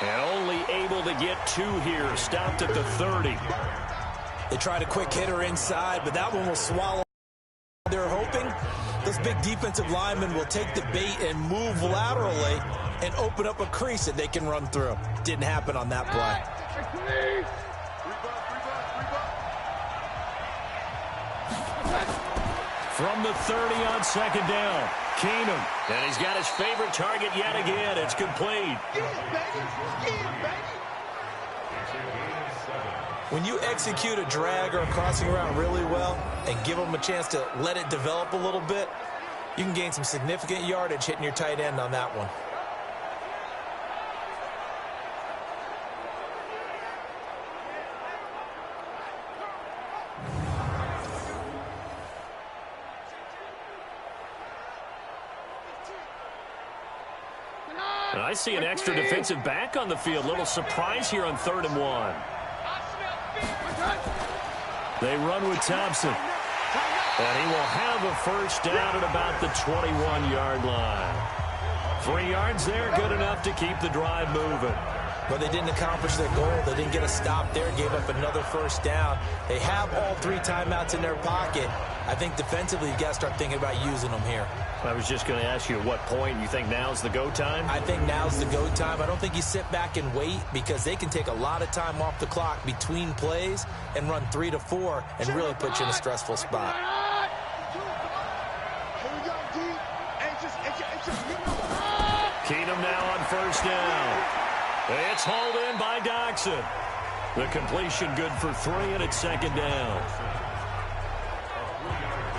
And only able to get 2 here, stopped at the 30. They tried a quick hitter inside, but that one will swallow. They're hoping those big defensive linemen will take the bait and move laterally and open up a crease that they can run through. Didn't happen on that play. From the 30 on 2nd down, Keenum. And he's got his favorite target yet again. It's complete. When you execute a drag or a crossing route really well and give them a chance to let it develop a little bit, you can gain some significant yardage hitting your tight end on that one. And I see an extra defensive back on the field. Little surprise here on 3rd and 1. They run with Thompson. And he will have a first down at about the 21-yard line. 3 yards there, good enough to keep the drive moving. But they didn't accomplish their goal. They didn't get a stop there, gave up another first down. They have all 3 timeouts in their pocket. I think defensively, you've got to start thinking about using them here. I was just going to ask you at what point you think now's the go time? I think now's the go time. I don't think you sit back and wait because they can take a lot of time off the clock between plays and run 3 to 4 and really put you in a stressful spot. Keenum now on first down. It's hauled in by Doxson. The completion good for 3, and it's 2nd down.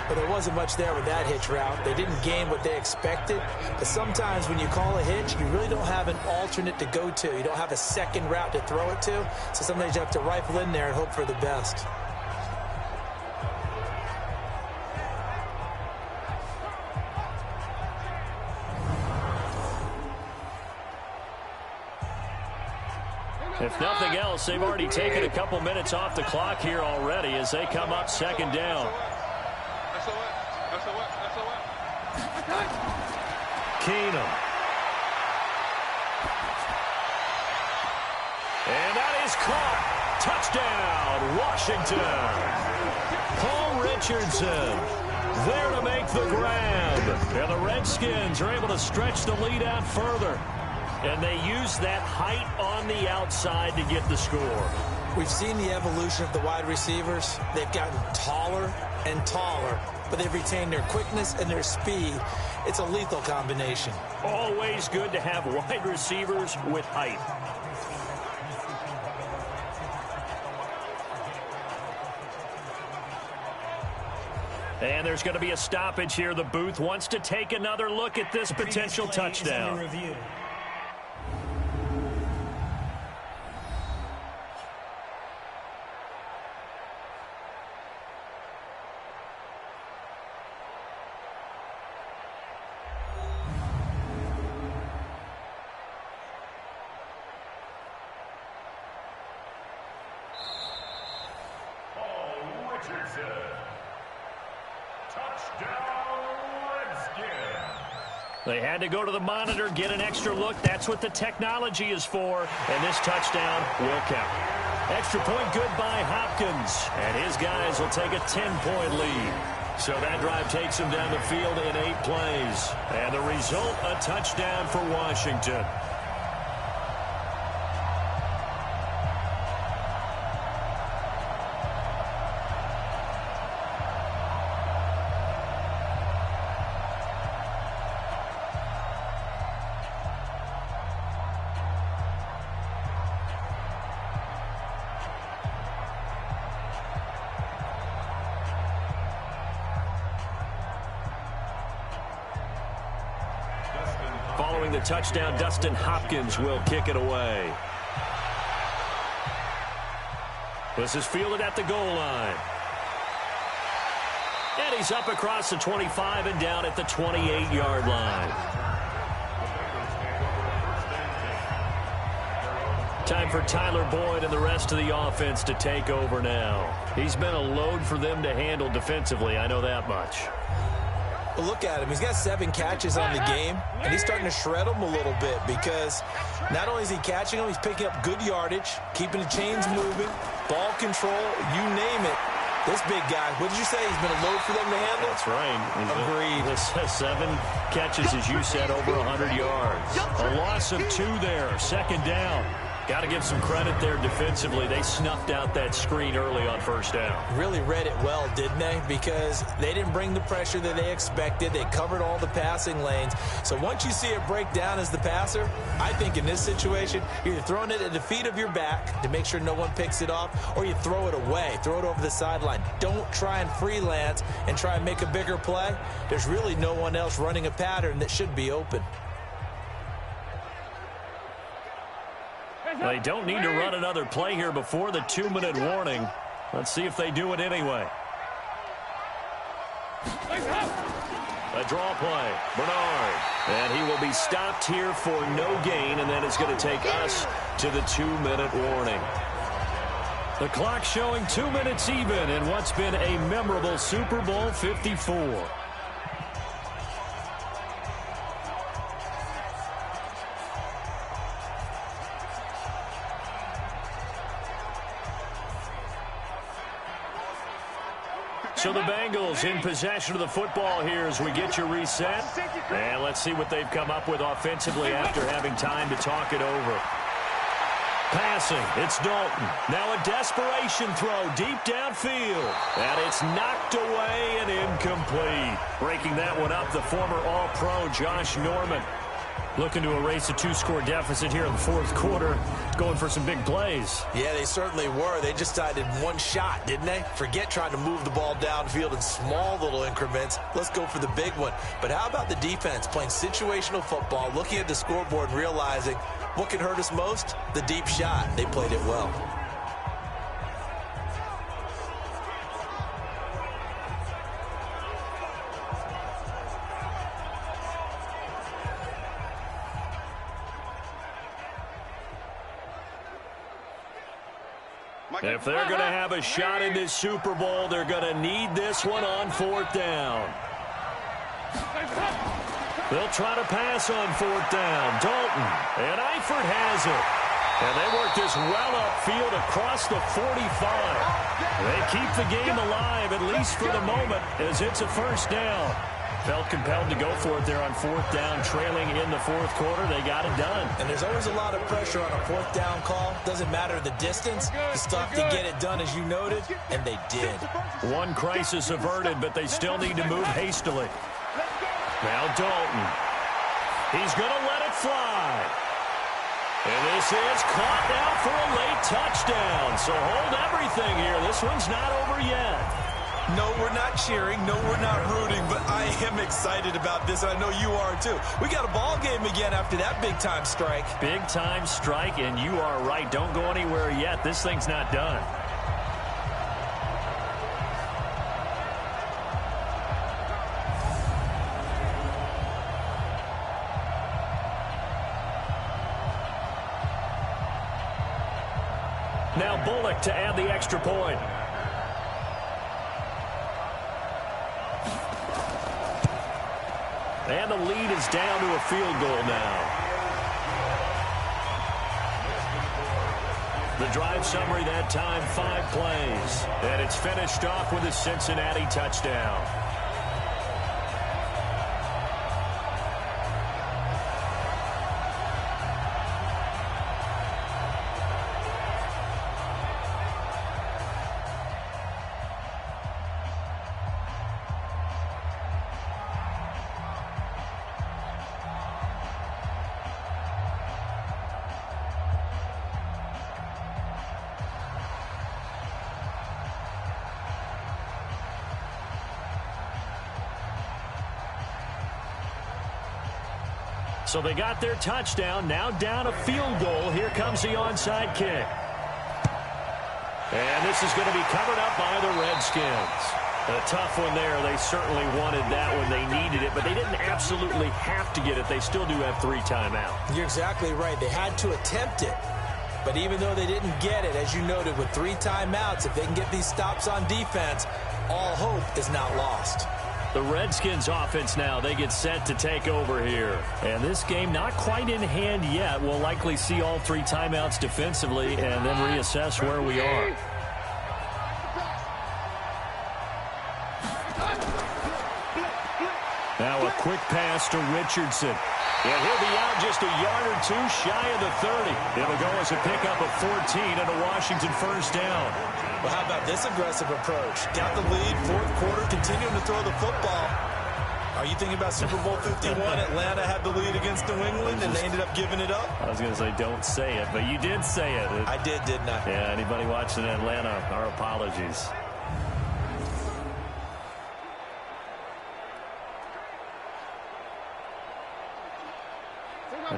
But there wasn't much there with that hitch route. They didn't gain what they expected. But sometimes when you call a hitch, you really don't have an alternate to go to. You don't have a second route to throw it to. So sometimes you have to rifle in there and hope for the best. If nothing else, they've already taken a couple minutes off the clock here already as they come up 2nd down. Keenum. And that is caught. Touchdown, Washington. Paul Richardson there to make the grab. And the Redskins are able to stretch the lead out further. And they use that height on the outside to get the score. We've seen the evolution of the wide receivers. They've gotten taller and taller, but they've retained their quickness and their speed. It's a lethal combination. Always good to have wide receivers with height. And there's going to be a stoppage here. The booth wants to take another look at this potential touchdown. They had to go to the monitor, get an extra look. That's what the technology is for. And this touchdown will count. Extra point good by Hopkins. And his guys will take a 10-point lead. So that drive takes them down the field in 8 plays. And the result, a touchdown for Washington. throwing the touchdown. Dustin Hopkins will kick it away. This is fielded at the goal line. And he's up across the 25 and down at the 28-yard line. Time for Tyler Boyd and the rest of the offense to take over now. He's been a load for them to handle defensively, I know that much. Well, look at him. He's got 7 catches on the game, and he's starting to shred them a little bit because not only is he catching them, he's picking up good yardage, keeping the chains moving, ball control, you name it. This big guy, what did you say? He's been a load for them to handle? That's right. Agreed. This 7 catches, as you said, over 100 yards. A loss of 2 there, second down. Got to give some credit there defensively. They snuffed out that screen early on first down. Really read it well, didn't they? Because they didn't bring the pressure that they expected. They covered all the passing lanes. So once you see it break down as the passer, I think in this situation, you're either throwing it at the feet of your back to make sure no one picks it off, or you throw it away, throw it over the sideline. Don't try and freelance and try and make a bigger play. There's really no one else running a pattern that should be open. They don't need to run another play here before the 2-minute warning. Let's see if they do it anyway. A draw play. Bernard. And he will be stopped here for no gain, and then it's going to take us to the 2-minute warning. The clock showing 2 minutes even in what's been a memorable Super Bowl 54. So the Bengals in possession of the football here as we get you reset. And let's see what they've come up with offensively after having time to talk it over. Passing, it's Dalton. Now a desperation throw deep downfield. And it's knocked away and incomplete. Breaking that one up, the former All-Pro Josh Norman. Looking to erase a 2-score deficit here in the fourth quarter. Going for some big plays. Yeah, they certainly were. They just decided one shot, didn't they? Forget trying to move the ball downfield in small little increments. Let's go for the big one. But how about the defense playing situational football, looking at the scoreboard and realizing what can hurt us most? The deep shot. They played it well. If they're going to have a shot in this Super Bowl, they're going to need this one on 4th down. They'll try to pass on 4th down. Dalton, and Eifert has it. And they work this well upfield across the 45. They keep the game alive, at least for the moment, as it's a first down. Felt compelled to go for it there on 4th down, trailing in the fourth quarter. They got it done. And there's always a lot of pressure on a 4th down call. Doesn't matter the distance. It's tough to get it done, as you noted, and they did. One crisis averted, but they still need to move hastily. Now Dalton. He's going to let it fly. And this is caught now for a late touchdown. So hold everything here. This one's not over yet. No, we're not cheering. No, we're not rooting. But I am excited about this, and I know you are too. We got a ball game again after that big-time strike. Big-time strike, and you are right. Don't go anywhere yet. This thing's not done. Now Bullock to add the extra point. And the lead is down to a field goal now. The drive summary that time, 5 plays. And it's finished off with a Cincinnati touchdown. So they got their touchdown. Now down a field goal. Here comes the onside kick. And this is going to be covered up by the Redskins. A tough one there. They certainly wanted that when they needed it, but they didn't absolutely have to get it. They still do have 3 timeouts. You're exactly right. They had to attempt it. But even though they didn't get it, as you noted, with 3 timeouts, if they can get these stops on defense, all hope is not lost. The Redskins offense now, they get set to take over here. And this game not quite in hand yet. We'll likely see all 3 timeouts defensively and then reassess where we are. Now a quick pass to Richardson. And he'll be out just a yard or 2 shy of the 30. It'll go as a pickup of 14 and a Washington first down. Well, how about this aggressive approach? Got the lead, 4th quarter, continuing to throw the football. Are you thinking about Super Bowl 51? Atlanta had the lead against New England, and they ended up giving it up? I was going to say don't say it, but you did say it. I did, didn't I? Yeah, anybody watching Atlanta, our apologies.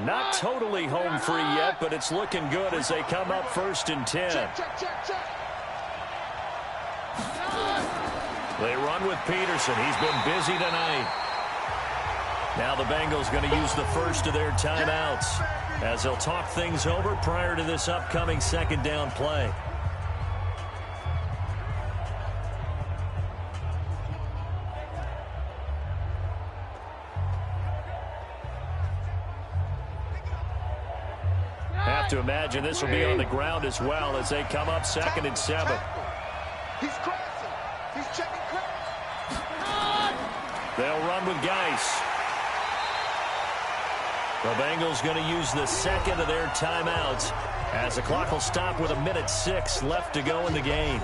Not totally home free yet, but it's looking good as they come up 1st and 10. They run with Peterson. He's been busy tonight. Now the Bengals going to use the first of their timeouts as they'll talk things over prior to this upcoming 2nd down play. Have to imagine this will be on the ground as well as they come up 2nd and 7. He's crossing. He's checking cross. They'll run with Geis. The Bengals going to use the 2nd of their timeouts as the clock will stop with 1:06 left to go in the game.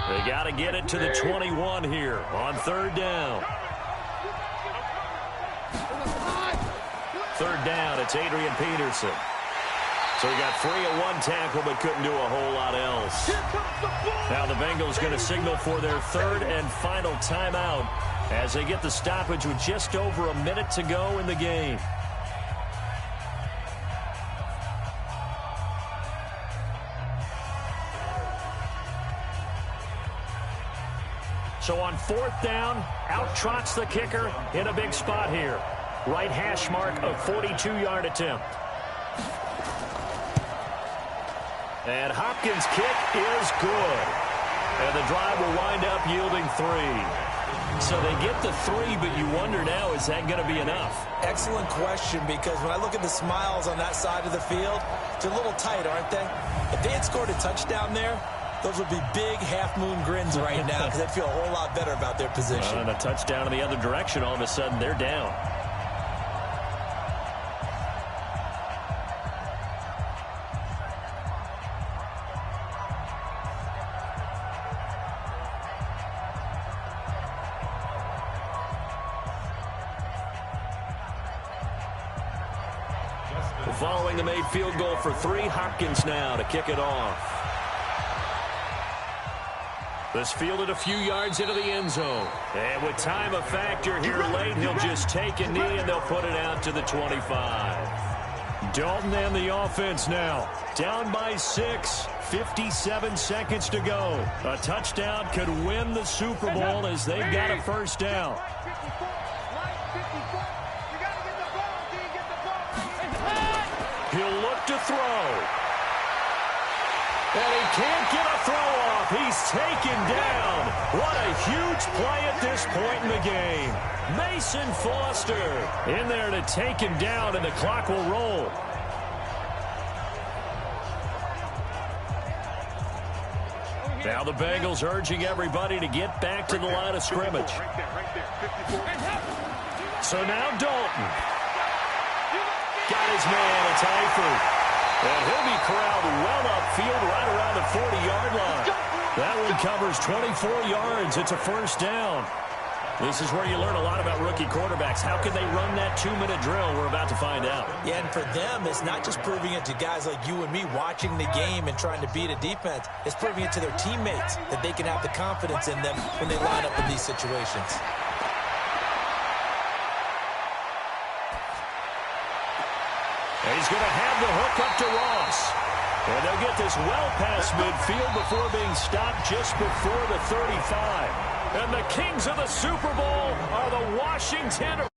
They got to get it to the 21 here on 3rd down. 3rd down, it's Adrian Peterson. So he got free of 1 tackle but couldn't do a whole lot else. Now the Bengals going to signal for their 3rd and final timeout as they get the stoppage with just over a minute to go in the game. So on 4th down, out trots the kicker in a big spot here. Right hash mark, a 42-yard attempt. And Hopkins' kick is good. And the drive will wind up yielding 3. So they get the 3, but you wonder now, is that going to be enough? Excellent question, because when I look at the smiles on that side of the field, they're a little tight, aren't they? If they had scored a touchdown there, those would be big half-moon grins right now because they'd feel a whole lot better about their position. And a touchdown in the other direction, all of a sudden they're down. Following the made field goal for 3, Hopkins now to kick it off. This fielded a few yards into the end zone. And with time a factor here late, he'll just take a knee and they'll put it out to the 25. Dalton and the offense now. Down by 6, 57 seconds to go. A touchdown could win the Super Bowl as they've got a first down. He'll look to throw. And he can't get a throw off. He's taken down. What a huge play at this point in the game. Mason Foster in there to take him down, and the clock will roll. Now the Bengals urging everybody to get back to the line of scrimmage. So now Dalton. Got his man, it's Eifert. And he'll be corralled well upfield right around the 40-yard line. That one covers 24 yards. It's a first down. This is where you learn a lot about rookie quarterbacks. How can they run that 2-minute drill? We're about to find out. Yeah, and for them, it's not just proving it to guys like you and me watching the game and trying to beat a defense. It's proving it to their teammates that they can have the confidence in them when they line up in these situations. And he's going to have the hook up to Ross. And they'll get this well past midfield before being stopped just before the 35. And the kings of the Super Bowl are the Washington